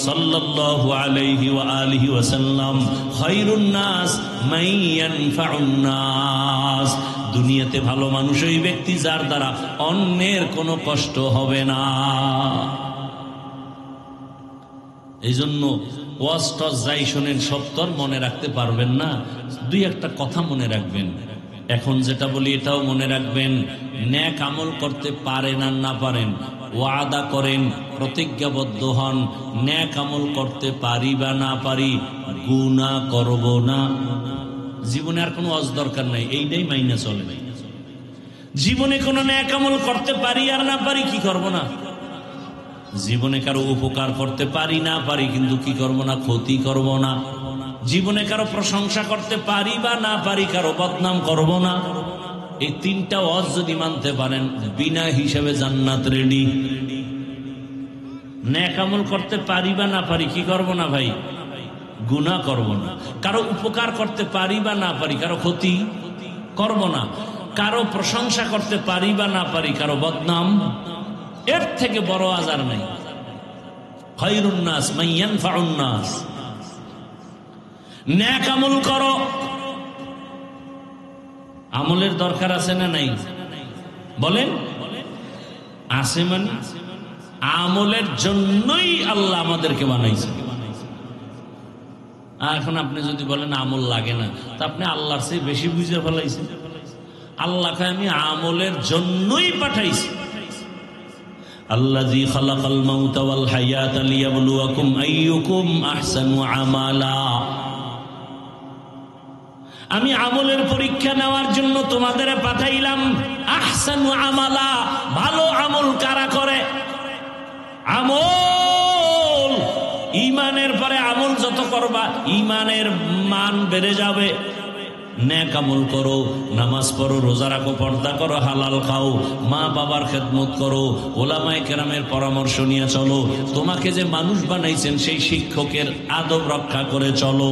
صلى الله عليه وآله وسلم خير الناس من ينفع الناس। দুনিয়াতে ভালো মানুষ ওই ব্যক্তি যার দ্বারা অন্যের কোনো কষ্ট হবে না। এই জন্য ওয়াজ টস যাই শোনেন সত্তর মনে রাখতে পারবেন না, দুই একটা কথা মনে রাখবেন। এখন যেটা বলি এটাও মনে রাখবেন, নেক আমল করতে পারেন আর না পারেন, ওয়াদা করেন, প্রতিজ্ঞাবদ্ধ হন, নেক আমল করতে পারি বা না পারি, গুনাহ করব না। জীবনে আর কোনো ওয়াজ দরকার নাই, এইটাই মাইনে চলে। জীবনে কোনো নেক আমল করতে পারি আর না পারি, কি করব না? জীবনে কারো উপকার করতে পারি না পারি, কিন্তু কি করব না? ক্ষতি করব না। জীবনে কারো প্রশংসা করতে পারি বা না পারি, কারো বদনাম করব না। এই তিনটা ওয়াজ যদি মানতে পারেন, বিনা হিসাবে জান্নাত রেডি। নেক আমল করতে পারি বা না পারি, কি করব না ভাই? গুনাহ করব না। কারো উপকার করতে পারি বা না পারি, কারো ক্ষতি করব না। কারো প্রশংসা করতে পারি বা না পারি, কারো বদনাম। এর থেকে বড় আজার নাই। খায়রুন নাস মান ইয়ানফাউন নাস। নেক আমল করো। আমলের দরকার আছে না নাই? বলেন আছে। মানে আমলের জন্যই আল্লাহ আমাদেরকে বানাইছে। এখন আপনি যদি বলেন আমল লাগে না, তা আপনি আল্লাহর চেয়ে বেশি বুঝে ফেলাইছেন। আল্লাহকে আমি আমলের জন্যই পাঠাইছি। আল্লাযী খালাকাল মাউতা ওয়াল হায়াতা লিয়াবলুয়াকুম আইয়ুকুম আহসানু আমালা। আমি আমলের পরীক্ষা নেওয়ার জন্য তোমাদের পাঠাইলাম। আহসানু আমালা, ভালো আমল কারা করে? আমল, ঈমানের পরে আমল যত করবা ঈমানের মান বেড়ে যাবে। নেক আমল করো, নামাজ পড়ো, রোজা রাখো, পর্দা করো, হালাল খাও, মা বাবার খেদমত করো, ওলামায়ে কেরামের পরামর্শ নিয়ে চলো। তোমাকে যে মানুষ বানাইছেন সেই শিক্ষকের আদব রক্ষা করে চলো।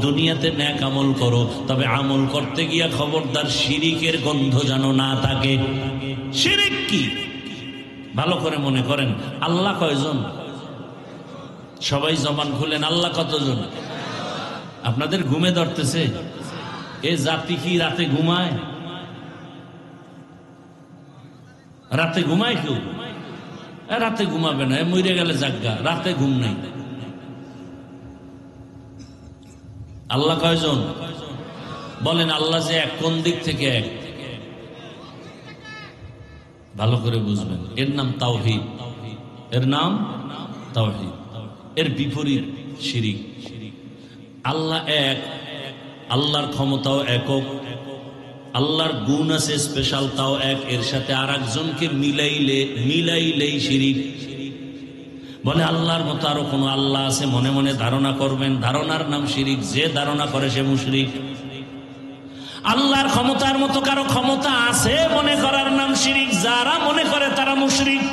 দুনিয়াতে নেক আমল করো, তবে আমল করতে গিয়া খবরদার শিরিকের গন্ধ যেন না থাকে। শিরিক কি? ভালো করে মনে করেন। আল্লাহ কয়জন? সবাই জবান খুলেন। আল্লাহ কতজন? আপনাদের ঘুমে ধরতেছে? এ জাতি কি রাতে ঘুমায়? রাতে ঘুমায় কেউ? রাতে ঘুমাবে না, মরে গেলে জাগা, রাতে ঘুম নাই। আল্লাহ কয়জন? বলেন। আল্লাহ যে এক, কোন দিক থেকে এক? ভালো করে বুঝবেন। এর নাম তাওহীদ। এর নাম তাওহীদ। এর বিপরীত শিরিক। আল্লাহ এক, আল্লাহর ক্ষমতাও একক, আল্লাহর গুণ আছে স্পেশাল, তাও এক। এর সাথে আর একজনকে মিলাইলেই শিরিক। বলে আল্লাহর মতো আরো কোন আল্লাহ আছে মনে মনে ধারণা করবেন, ধারণার নাম শিরিক। যে ধারণা করে সে মুশরিক। আল্লাহর ক্ষমতার মতো কারো ক্ষমতা আছে মনে করার নাম শিরিক। যারা মনে করে তারা মুশরিক।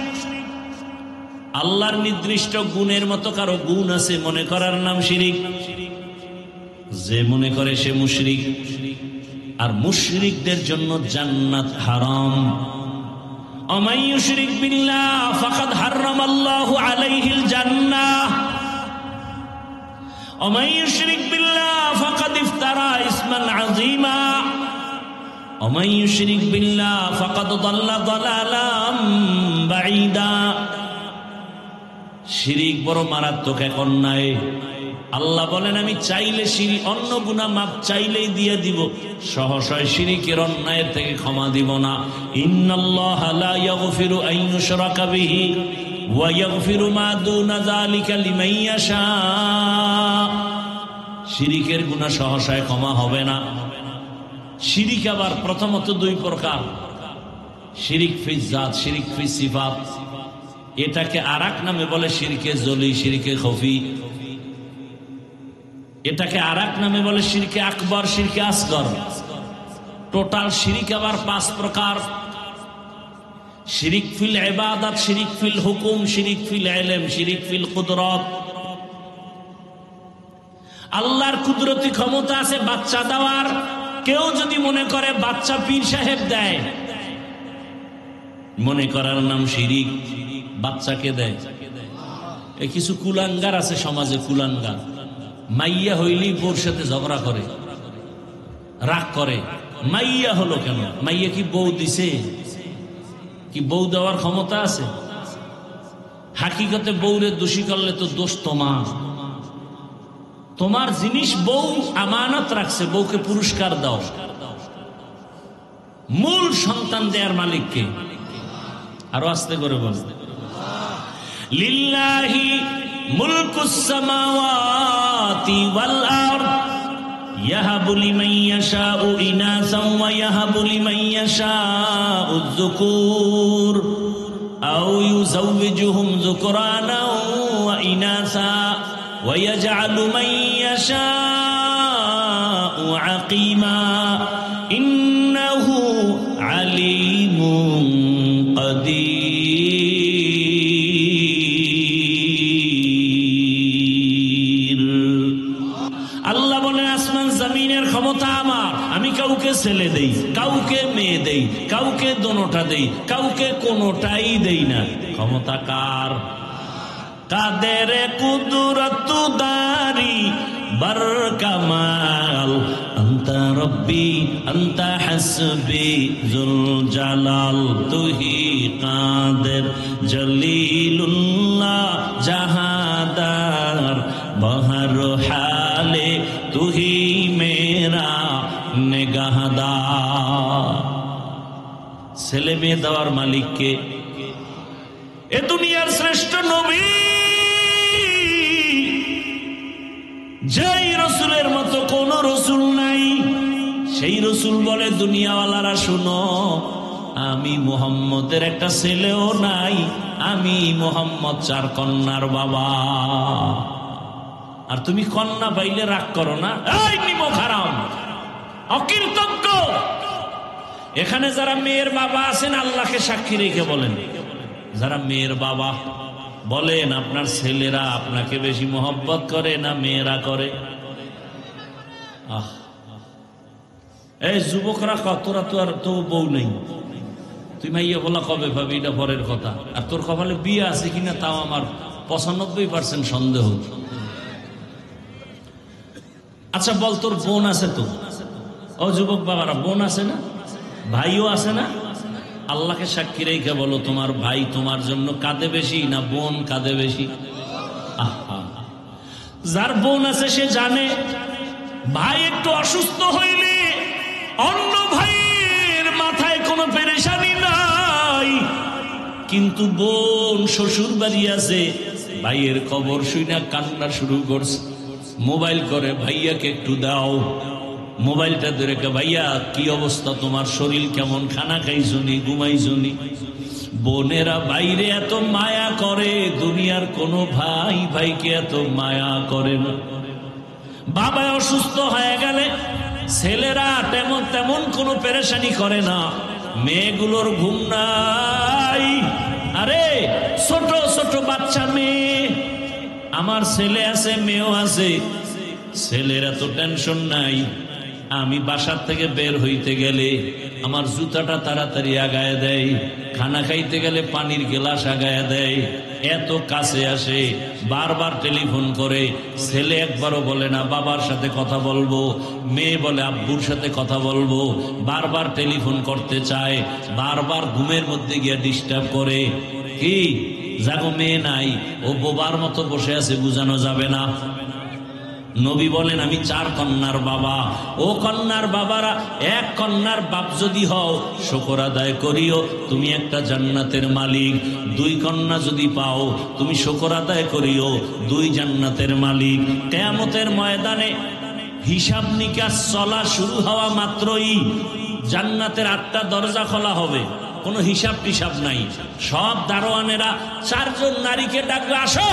আল্লাহর নির্দিষ্ট গুণের মতো কারো গুণ আছে মনে করার নাম শিরিক। যে মনে করে সে মুশরিক। আর মুশরিকদের জন্য জান্নাত হারাম। ওমান ইউশরিক বিল্লাহ ফাকাদ হারামাল্লাহু আলাইহিল জান্নাহ ওমান ইউশরিক বিল্লাহ ফাকাদ ইফতারা ইসমান আযীমা ওমান ইউশরিক বিল্লাহ ফাকাদ দাল্লা দালালাম বাঈদা। শিরিক বড় মারাত্মক এক অন্যায়। আল্লাহ বলেন আমি চাইলে অন্য গুনাহ মাপ চাইলেই দিয়ে দিব, সহসায় শিরিকের অন্যায়ের থেকে ক্ষমা দিব না। ইন্নাল্লাহা লা ইয়াগফিরু আন ইউশরাকা বিহি ওয়া ইয়াগফিরু মা দুনা যালিকা লিমান ইয়াশা। শিরিকের গুনাহ সহসায় ক্ষমা হবে না। শিরিক আবার প্রথমত দুই প্রকার, শিরিক ফি জাত, শিরিক ফি সিফাত। এটাকে আরেক নামে বলে শিরকে জলি, শিরকে খফি। এটাকে আরেক নামে বলে শিরকে আকবর, শিরকে আসগর। টোটাল শিরিক আবার 5 প্রকার। শিরিক ফিল ইবাদত, শিরিক ফিল হুকুম, শিরিক ফিল ইলম, শিরিক ফিল কুদরত। আল্লাহর কুদরতি ক্ষমতা আছে বাচ্চা দেওয়ার। কেউ যদি মনে করে বাচ্চা পীর সাহেব দেয়, মনে করার নাম শিরিক। বাচ্চাকে দেয়। এই কিছু কুলাঙ্গার আছে সমাজে, কুলাঙ্গার মাইয়া হইলেই বউর সাথে ঝগড়া করে, রাগ করে। মাইয়া হলো কেন? মাইয়া কি বউ দিছে? কি বউ দেওয়ার ক্ষমতা আছে? হাকিকতে বউরে দোষী করলে তো দোষ তোমার। তোমার জিনিস বউ আমানত রাখছে, বউকে পুরস্কার দাও। মূল সন্তান দেয়ার মালিককে। আরো আস্তে করে বল, লিল্লাহি মুলকুস সামাওয়াতি ওয়াল আরদ ইয়াহাবু লিমান ইয়াশাউ ইনাসান ওয়া ইয়াহাবু লিমান ইয়াশাউ যুকুর আও ইউযাওবিজুহুম যুকরানা ওয়া ইনাসা ওয়া ইয়াজআলু মান ইয়াশাউ আকিমা ইন্নাহু আলিমুন কাদির। আল্লাহ বলেন আসমান জমিনের ক্ষমতা আমার। আমি কাউকে ছেলে দেই, কাউকে মেয়ে দেই, কাউকে দোনোটা দেই, কাউকে কোনোটাই দেই না। ক্ষমতা কার? কাদের কুদরত দারি বার কামাল আনতা রব্বি আনতা হাসবি যুল জালাল। তুহি কাদের জলিলুল্লাহ জাহাদার বহর হালে তুহি মেরা নেগাহদার। ছেলে মেয়ে দেওয়ার মালিককে। এ দুনিয়ার শ্রেষ্ঠ নবী যেই রসুলের মতো কোন রসুল নাই। সেই রসুল বলে দুনিয়াওয়ালারা শুনো, আমি মুহাম্মদের একটা ছেলেও নাই, আমি মুহাম্মদ 4 কন্যার বাবা। আর তুমি কন্যা পাইলে রাগ করো না, এই নিমক হারাম, অকৃতজ্ঞ। এখানে যারা মেয়ের বাবা আছেন আল্লাহকে সাক্ষী রেখে বলেন, যারা মেয়ের বাবা বলেন আপনার ছেলেরা আপনাকে বেশি মহব্বত করে না মেয়েরা করে? এই যুবকরা কতরা তো আর তো বউ নেই, তুই মাইয়া বলা কবে পাবি? এটা পরের কথা। আর তোর কপালে বিয়ে আছে কিনা তাও আমার 95% সন্দেহ। আচ্ছা বল, তোর বোন আছে তো? ও যুবক বাবারা, বোন আছে না? ভাইও আছে না? আল্লাহকে সাক্ষী রেখে বলো, তোমার ভাই তোমার জন্য কাঁদে বেশি না বোন কাঁদে বেশি? যার বোন আছে সে জানে ভাই একটু অসুস্থ হইলে অন্য ভাইয়ের মাথায় কোনো পেরেশানি নাই, কিন্তু বোন শ্বশুর বাড়ি আছে, ভাইয়ের খবর শুনে কান্না শুরু করছে। মোবাইল করে, ভাইয়াকে একটু দাও। মোবাইলটা ধরে, ভাইয়া কি অবস্থা তোমার, শরীর কেমন, খানা খাইছনি, ঘুমাইছনি? বোনেরা বাইরে এত মায়া করে, দুনিয়ার কোনো ভাই ভাইকে এত মায়া করে না। বাবা অসুস্থ হয়ে গেলে ছেলেরা তেমন তেমন কোনো পেরেশানি করে না, মেয়েগুলোর ঘুম নাই। আরে ছোট ছোট বাচ্চা মেয়ে, আমার ছেলে আছে মেয়েও আছে, ছেলের এত টেনশন নাই। আমি বাসার থেকে বের হইতে গেলে আমার জুতাটা তাড়াতাড়ি আগায় দেয়, খানা খাইতে গেলে পানির গ্লাস আগায় দেয়, এত কাছে আসে, বারবার টেলিফোন করে। ছেলে একবারও বলে না বাবার সাথে কথা বলবো, মেয়ে বলে আব্বুর সাথে কথা বলবো, বারবার টেলিফোন করতে চায়, বারবার ঘুমের মধ্যে গিয়ে ডিস্টার্ব করে। কি জাগো মেয়ে নাই, ও বোবার মতো বসে আছে, বুঝানো যাবে না। নবী বলেন আমি 4 কন্যার বাবা। ও কন্যার বাবারা, এক কন্যার বাপ যদি হও শুকর আদায় করিও, তুমি একটা জান্নাতের মালিক। 2 কন্যা যদি পাও তুমি শুকর আদায় করিও, 2 জান্নাতের মালিক। কিয়ামতের ময়দানে হিসাব নিকাশ চলা শুরু হওয়া মাত্রই জান্নাতের 8টা দরজা খোলা হবে, কোনো হিসাব টিসাব নাই। সব দারোয়ানেরা 4 জন নারীকে ডাকবে, আসো।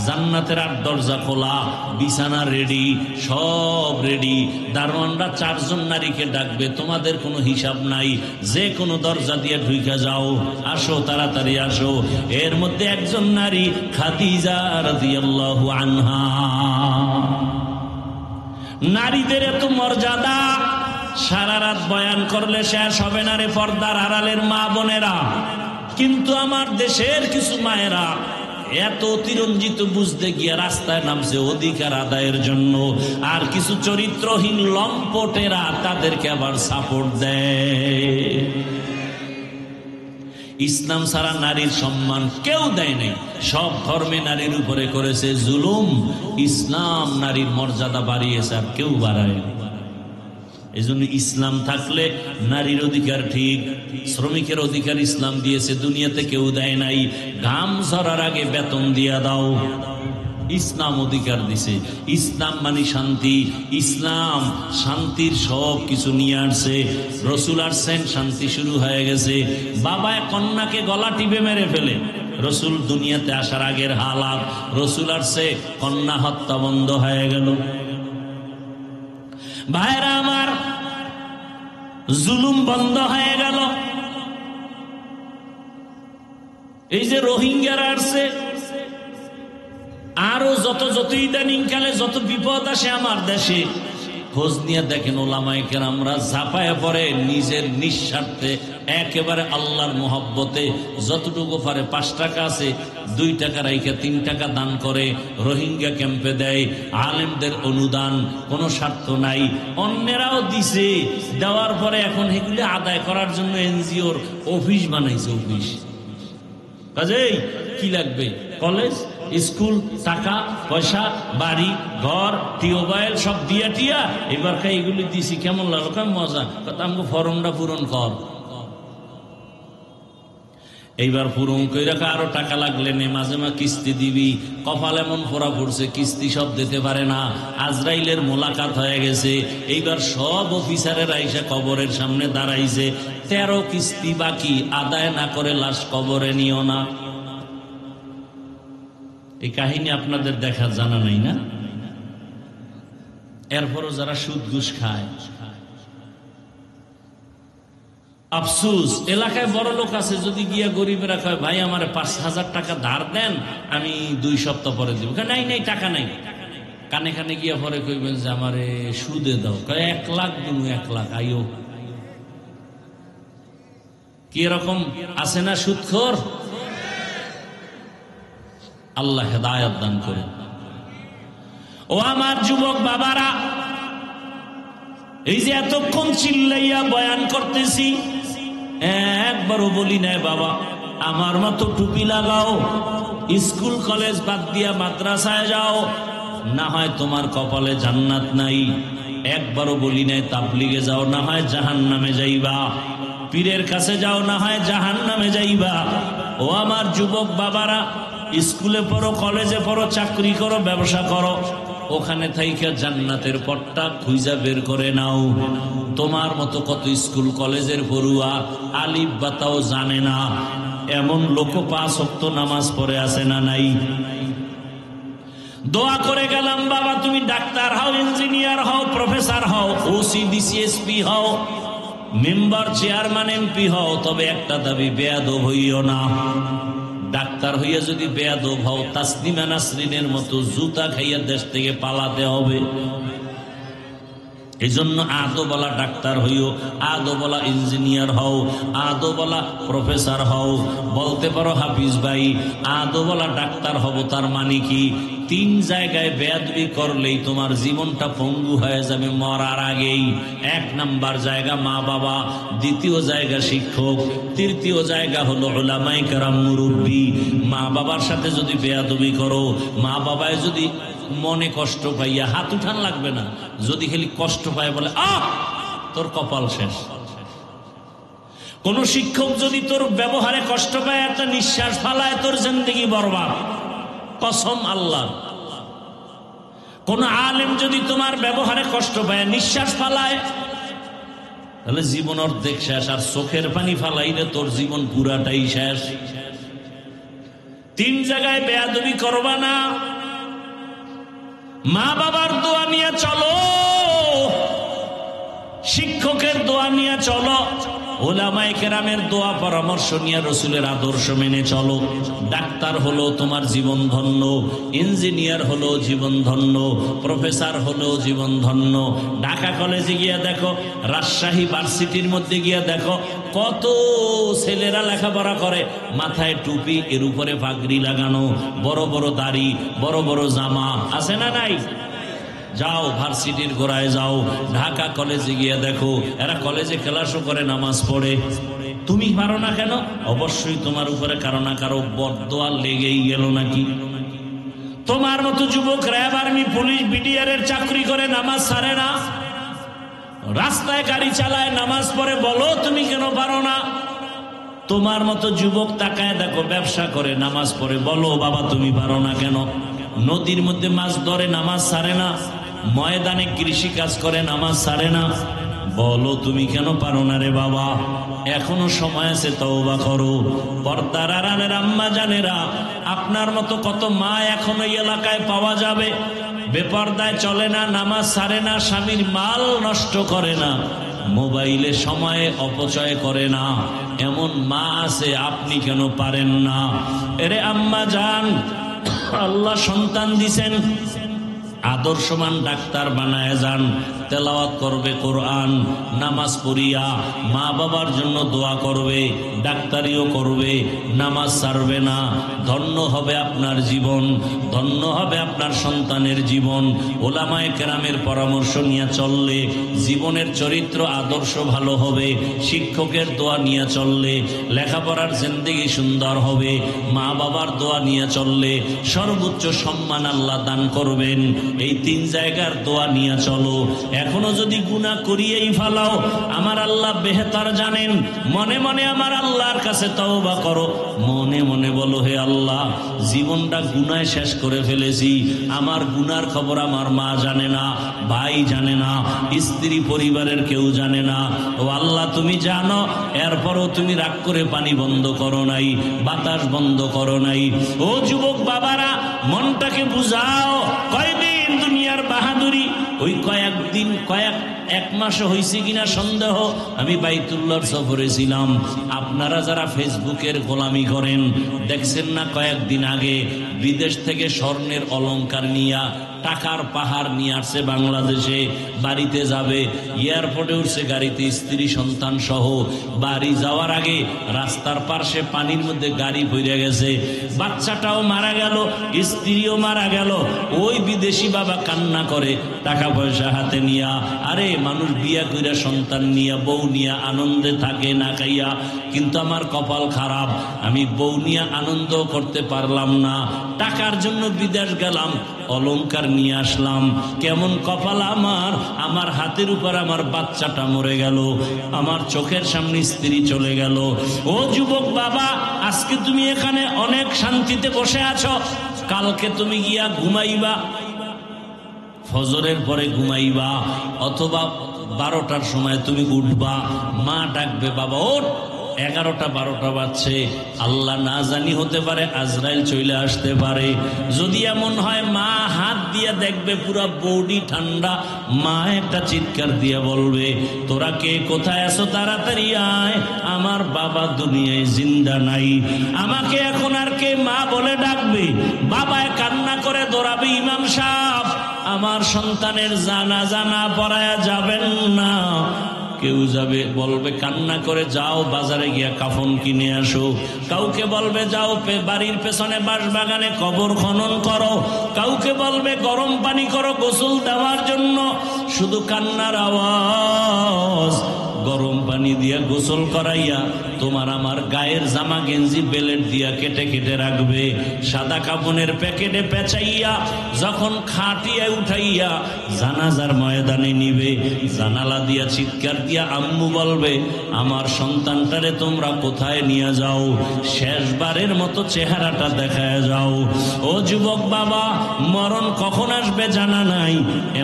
জান্নাতের 8 দরজা খোলা, বিছানা রেডি, সব রেডি। দারোয়ানরা 4 জন নারীকে ডাকবে, তোমাদের কোনো হিসাব নাই, যে কোনো দরজা দিয়ে ঢুকে যাও, আসো তাড়াতাড়ি আসো। এর মধ্যে একজন নারী খাদিজা রাদিয়াল্লাহু আনহা। নারীদের এত মর্যাদা, সারা রাত বয়ান করলে শেষ হবে না রে পর্দার আড়ালের মা বোনেরা। কিন্তু আমার দেশের কিছু মায়েরা এত অতিরঞ্জিত বুঝতে গিয়ে রাস্তায় নামছে অধিকার আদায়ের জন্য, আর কিছু চরিত্রহীন লম্পটেরা তাদেরকে আবার সাপোর্ট দেয়। ইসলাম ছাড়া নারীর সম্মান কেউ দেয় নাই, সব ধর্মে নারীর উপরে করেছে জুলুম। ইসলাম নারীর মর্যাদা বাড়িয়েছে, আর কেউ বাড়ায়। এই জন্য ইসলাম থাকলে নারীর অধিকার ঠিক, শ্রমিকের অধিকার ইসলাম দিয়েছে, দুনিয়াতে কেউ দেয় নাই। ঘাম ঝরার আগে বেতন দিয়া দাও, ইসলাম অধিকার দিছে। ইসলাম মানে শান্তি, ইসলাম শান্তির সব কিছু নিয়ে আসছে। রসুল আসছেন, শান্তি শুরু হয়ে গেছে। বাবা কন্যাকে গলা টিপে মেরে ফেলে, রসুল দুনিয়াতে আসার আগের হালাত। রসুল আসছে, কন্যা হত্যা বন্ধ হয়ে গেল। ভাইরা আমার, জুলুম বন্ধ হয়ে গেল। এই যে রোহিঙ্গারা আসছে, আরো যত ইদানিং কালে যত বিপদ আসে আমার দেশে, খোঁজ নিয়ে দেখেন ওলামায়ে কেরামরা ঝাঁপায় পড়ে নিজের নিঃস্বার্থে, একেবারে আল্লাহর মোহব্বতে যতটুকু পারে। 5 টাকা আছে, 2 টাকা রাইখা 3 টাকা দান করে রোহিঙ্গা ক্যাম্পে দেয়। আলেমদের অনুদান, কোনো স্বার্থ নাই। অন্যেরাও দিছে, দেওয়ার পরে এখন এগুলি আদায় করার জন্য এনজিওর অফিস বানাইছে। অফিস কাজেই কি লাগবে? কলেজ, স্কুল, টাকা পয়সা, বাড়ি ঘর, টিউবওয়েল সব দিয়া টিয়া এবার এইগুলি দিছি। কেমন লাগলো? কেমন মজা। আমাকে ফর্মটা পূরণ কর। এইবার পূরণ করে রাখা, আরো টাকা লাগলে নে, মাঝে মাঝে কিস্তি দিবি। কপাল এমন পোড়া পড়ছে, কিস্তি সব দিতে পারে না। আজরাইলের মোলাকাত হয়ে গেছে। এইবার সব অফিসারের আইসা কবরের সামনে দাঁড়াইছে, 13 কিস্তি বাকি, আদায় না করে লাশ কবরে নিও না। এই কাহিনী আপনাদের দেখা জানা নাই না? এরপরও যারা সুদ ঘুষ খায়, আফসুস। এলাকায় বড় লোক আছে, যদি গিয়া গরিবেরা কয় ভাই আমার 5,000 টাকা ধার দেন, আমি 2 সপ্তাহ পরে দিব। নাই নাই, টাকা নাই। কানে কানে গিয়া পরে কইবেন যে আমারে সুদে দাও। কয় 1 লাখ দিব, 1 লাখ আইও। কি এরকম আছে না সুদখোর? আল্লাহ হেদায়েত দান করে। ও আমার যুবক বাবারা, এই যে এতক্ষণ চিল্লাইয়া বয়ান করতেছি, একবারও বলি নাই বাবা আমার মতো টুপি লাগাও, স্কুল কলেজ বাদ দিয়া মাদ্রাসায় যাও, না হয় তোমার কপালে জান্নাত নাই। একবারও বলি নাই তাবলিগে যাও, না হয় জাহান্নামে যাইবা। পীরের কাছে যাও, না হয় জাহান্নামে যাইবা। ও আমার যুবক বাবারা, স্কুলে পড়ো, কলেজে পড়ো, চাকরি করো, ব্যবসা করো, ওখানে থাইকা জান্নাতের পথটা খুঁজা বের করে নাও। তোমার মতো কত স্কুল কলেজের পড়ুয়া আলিফ বাতাও জানে না, এমন লোক 5 ওয়াক্ত নামাজ পড়ে আছে না নাই? দোয়া করে গেলাম, বাবা তুমি ডাক্তার হও, ইঞ্জিনিয়ার হও, প্রফেসর হও, ওসি ডিসিএসপি হও, মেম্বার চেয়ারম্যান এমপি হও, তবে একটা দাবি, বেয়াদব হইও না। ডাক্তার হইয়া যদি বেয়াদব হও, তাসলিমা নাসরিনের মতো জুতা খাইয়া দেশ থেকে পালাতে হবে। এই জন্য আদবলা ডাক্তার হইও, আদবলা ইঞ্জিনিয়ার হও, আদবলা প্রফেসর হও। বলতে পারো হাফিজ ভাই আদবলা ডাক্তার হব, তার মানে কি? 3 জায়গায় বেয়াদবি করলেই তোমার জীবনটা পঙ্গু হয়ে যাবে মরার আগেই। 1 নাম্বার জায়গা মা বাবা, 2য় জায়গা শিক্ষক, 3য় জায়গা হলো উলামায়ে কেরাম মুরব্বী। মা বাবার সাথে যদি বেয়াদবি করো, মা বাবায় যদি মনে কষ্ট পাইয়া, হাত উঠান লাগবে না, যদি খালি কষ্ট পায় বলে আহ, তোর কপাল শেষ। কোন শিক্ষক যদি তোর ব্যবহারে কষ্ট পায়, একটা নিঃশ্বাস ফালায়, তোর জিন্দেগি বরবাদ, কসম আল্লাহ। কোন আলেম যদি তোমার ব্যবহারে কষ্ট পায়, নিঃশ্বাস ফালায়, তাহলে জীবন অর্ধেক শেষ। আর চোখের পানি ফালাইলে তোর জীবন পুরাটাই শেষ। 3 জায়গায় বেয়াদবি করবা না। মা বাবার দোয়া নিয়ে চলো, শিক্ষকের দোয়া নিয়ে চলো, উলামায়ে কেরামের দোয়া পরামর্শ নিয়ে রাসূলের আদর্শ মেনে চলো। ডাক্তার হলো তোমার জীবন ধন্য, ইঞ্জিনিয়ার হলো জীবন ধন্য, প্রফেসর হলো জীবন ধন্য। ঢাকা কলেজে গিয়া দেখো, রাজশাহী ভার্সিটির মধ্যে গিয়া দেখো, কত ছেলেরা লেখাপড়া করে, মাথায় টুপি, এর উপরে পাগড়ি লাগানো, বড় বড় দাড়ি, বড় বড় জামা, আছে না নাই? যাও ভার্সিটির গোড়ায় যাও, ঢাকা কলেজে গিয়ে দেখো, এরা কলেজে ক্লাসও করে, নামাজ পড়ে। তুমি পারো না কেন? অবশ্যই তোমার উপরে কারো না কারো বদদোয়া লেগেই গেল নাকি? তোমার মতো যুবক র্যাব, আর্মি, পুলিশ, বিডিআর এর চাকরি করে, নামাজ ছাড়ে না, রাস্তায় গাড়ি চালায়, নামাজ পড়ে, বলো তুমি কেন পারো না? তোমার মতো যুবক তাকায় দেখো, ব্যবসা করে, নামাজ পড়ে, বলো বাবা তুমি পারো না কেন? নদীর মধ্যে মাছ ধরে, নামাজ ছাড়ে না, ময়দানে কৃষি কাজ করে, নামাজ ছাড়ে না, বলো তুমি কেন পারো না রে বাবা? এখনো সময় আছে, তওবা করো। পর্দার আড়ালের আম্মা জানেরা, আপনার মতো কত মা এখনো এই এলাকায় পাওয়া যাবে, বেপর্দায় চলে না, নামাজ ছাড়ে না, স্বামীর মাল নষ্ট করে না, মোবাইলে সময়ে অপচয় করে না, এমন মা আছে, আপনি কেন পারেন না? এরে আম্মা জান, আল্লাহ সন্তান দিছেন, আদর্শমান ডাক্তার বানায় যান, তেলাওয়াত করবে কোরআন, নামাজ পড়িয়া মা বাবার জন্য দোয়া করবে, ডাক্তারিও করবে, নামাজ ছাড়বে না। ধন্য হবে আপনার জীবন, ধন্য হবে আপনার সন্তানের জীবন। ওলামায়ে কেরামের পরামর্শ নিয়ে চললে জীবনের চরিত্র আদর্শ ভালো হবে, শিক্ষকের দোয়া নিয়ে চললে লেখাপড়ার জিন্দেগি সুন্দর হবে, মা বাবার দোয়া নিয়ে চললে সর্বোচ্চ সম্মান আল্লাহ দান করবেন। এই 3 জায়গার দোয়া নিয়ে চলো। এখনো যদি গুনাহ করিয়েই ফেলাও, আমার আল্লাহ বেহতার জানেন। মনে মনে আমার আল্লাহর কাছে তওবা করো, মনে মনে বলো, হে আল্লাহ, জীবনটা গুনায় শেষ করে ফেলেছি, আমার গুনার খবর আমার মা জানে না, ভাই জানে না, স্ত্রী পরিবারের কেউ জানে না। ও আল্লাহ তুমি জানো, এরপরও তুমি রাগ করে পানি বন্ধ করো নাই, বাতাস বন্ধ করো নাই। ও যুবক বাবারা, মনটাকে বুঝাও। কয়দিন দুনিয়ার বাহাদুরি, ওই কয়েকদিন, এক মাস হয়েছে কিনা সন্দেহ, আমি বাইতুল্লাহর সফরে ছিলাম। আপনারা যারা ফেসবুকের গোলামি করেন, দেখছেন না কয়েকদিন আগে বিদেশ থেকে স্বর্ণের অলংকার নিয়া, টাকার পাহাড় নিয়ে আসছে বাংলাদেশে, বাড়িতে যাবে, এয়ারপোর্টে উঠছে গাড়িতে, স্ত্রী সন্তান সহ। বাড়ি যাওয়ার আগে রাস্তার পাশে পানির মধ্যে গাড়ি পড়ে গেছে, বাচ্চাটাও মারা গেল, স্ত্রীও মারা গেল। ওই বিদেশি বাবা কান্না করে, টাকা পয়সা হাতে নিয়া। আরে মানুষ বিয়া কইরা সন্তান নিয়া, বউ নিয়া আনন্দে থাকে না খাইয়া, কিন্তু আমার কপাল খারাপ, আমি বউ নিয়ে আনন্দ করতে পারলাম না, টাকার জন্য বিদেশ গেলাম, অলংকার নিয়ে আসলাম। কেমন কপাল আমার, আমার হাতের উপর আমার বাচ্চাটা মরে গেল, আমার চোখের সামনে স্ত্রী চলে গেল। ও যুবক বাবা, আজকে তুমি এখানে অনেক শান্তিতে বসে আছো, কালকে তুমি গিয়া ঘুমাইবা, ফজরের পরে ঘুমাইবা, অথবা 12টার সময় তুমি উঠবা, মা ডাকবে, বাবা ওঠ, 11টা 12টা বাজছে, আল্লাহ না জানি হতে পারে আজরাইল চলে আসতে পারে। যদি এমন হয় মা হাত দিয়ে দেখবে পুরা বডি ঠান্ডা, মা একটা চিৎকার দিয়ে বলবে, তোরা কে কোথায় আছো, তাড়াতাড়ি আয়, আমার বাবা দুনিয়ায় জিন্দা নাই। আমাকে এখন আর কে মা বলে ডাকবে? বাবায় কান্না করে দৌড়াবে, ইমাম সাহেব আমার সন্তানের জানাজা না পড়ায়া যাবেন না। কেউ যাবে বলবে কান্না করে, যাও বাজারে গিয়া কাফন কিনে আসো। কাউকে বলবে যাও বাড়ির পেছনে বাঁশবাগানে কবর খনন করো। কাউকে বলবে গরম পানি করো গোসল দেওয়ার জন্য। শুধু কান্নার আওয়াজ। গরম পানি দিয়া গোসল করাইয়া তোমার আমার গায়ের জামা গেঞ্জি বেলেট দিয়া কেটে কেটে রাখবে, সাদা কাপনের প্যাকেটে পেঁচাইয়া যখন খাটিয়া উঠাইয়া জানাজার ময়দানে নিবে, জানালা দিয়া চিৎকার দিয়া আম্মু বলবে, আমার সন্তানটারে তোমরা কোথায় নিয়ে যাও, শেষবারের মতো চেহারাটা দেখায় যাও। ও যুবক বাবা, মরণ কখন আসবে জানা নাই,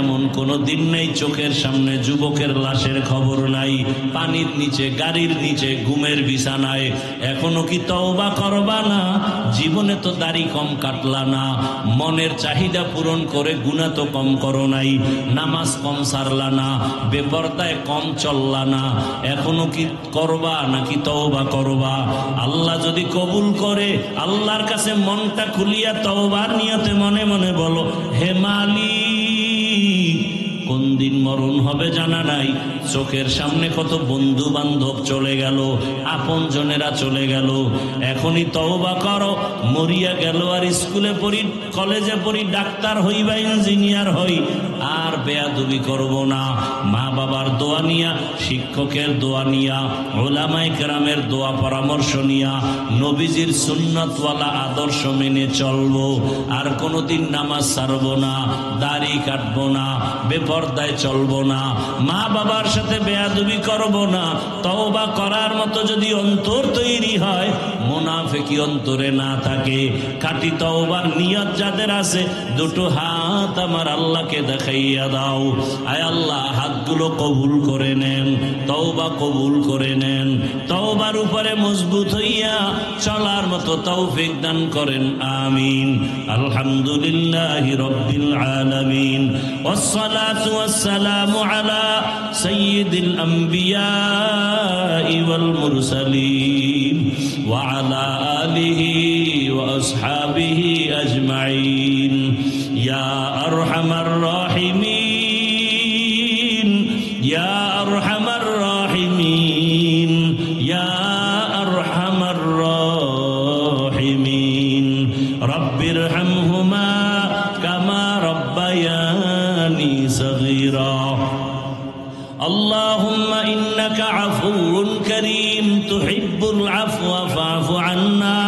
এমন কোনো দিন নেই চোখের সামনে যুবকের লাশের খবর নাই। পানির নিচে, গাড়ির নিচে, ঘুমের বিছানায়। এখনো কি তওবা করবা না? জীবনে তো দাড়ি কম কাটলা না, মনের চাহিদা পূরণ করে গুনাহ তো কম করো নাই, নামাজ কম সারলা না, বেপরদায় কম চললা না। এখনো কি করবা নাকি তওবা করবা? আল্লাহ যদি কবুল করে, আল্লাহর কাছে মনটা খুলিয়া তওবার নিয়তে মনে মনে বলো, হে মালিক, কোন দিন মরণ হবে জানা নাই। চোখের সামনে কত বন্ধু বান্ধব চলে গেল, আপন জনেরা চলে গেল। এখনই তওবা করো। মরিয়া গেল আর স্কুলে পড়ি, কলেজে পড়ি, ডাক্তার হই বা ইঞ্জিনিয়ার হই, আর বেয়াদবি করব না। মা বাবার দোয়া নিয়া, শিক্ষকের দোয়া নিয়া, ওলামায়ে কেরামের দোয়া পরামর্শ নিয়া, নবীজির সুন্নতওয়ালা আদর্শ মেনে চলবো। আর কোনোদিন নামাজ ছাড়বো না, দাড়ি কাটবো না, বেপরদায় চলবো না, মা বাবার সাথে বেয়াদবি করব না। তওবা করার মতো যদি অন্তর তৈরি হয়, মুনাফিকি অন্তরে না থাকে, খাঁটি তওবার নিয়ত যাদের আছে, দুটো হাত আমার আল্লাহকে দেখাইয়া দাও। আয় আল্লাহ, হাতগুলো কবুল করে নেন, তওবা কবুল করে নেন, তওবার উপরে মজবুত হইয়া চলার মতো তৌফিক দান করেন, আমিন। আলহামদুলিল্লাহি রাব্বিল আলামিন, ওয়াসসালাতু ওয়াসসালামু আলা সাইয়্যিদিল আমবিয়াই ওয়াল মুরসালিন ওয়া আলা আলিহি ওয়া আসহাবিহি আজমাইন। ইয়া আরহামার রাহিমিন, ইয়া আরহামার রাহিমিন, ইয়া আরহামার রাহিমিন। রব্বিরহামহুমা কামা রব্বায়ানি সগীরা। اللهم إنك عفو كريم تحب العفو فاعف عنا.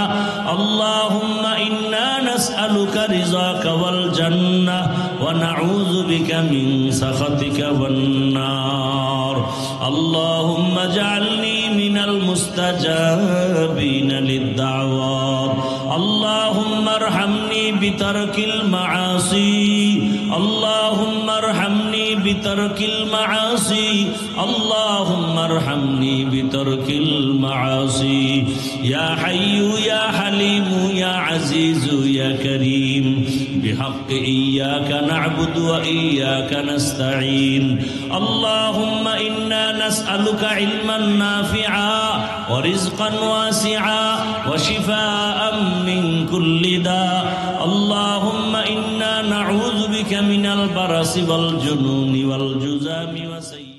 اللهم إنا نسألك رضاك والجنة ونعوذ بك من سخطك والنار. اللهم اجعلني من المستجابين للدعوات. اللهم ارحمني بترك المعاصي. اللهم ارحمني بترك المعاصي. اللهم ارحمني بترك المعاصي. يا حي يا حليم يا عزيز يا كريم بحق إياك نعبد وإياك نستعين. اللهم إنا نسألك علما نافعا ورزقا واسعا وشفاء من كل داء. اللهم إنا نعوذ بك من البرص والجنون والجذام وسيء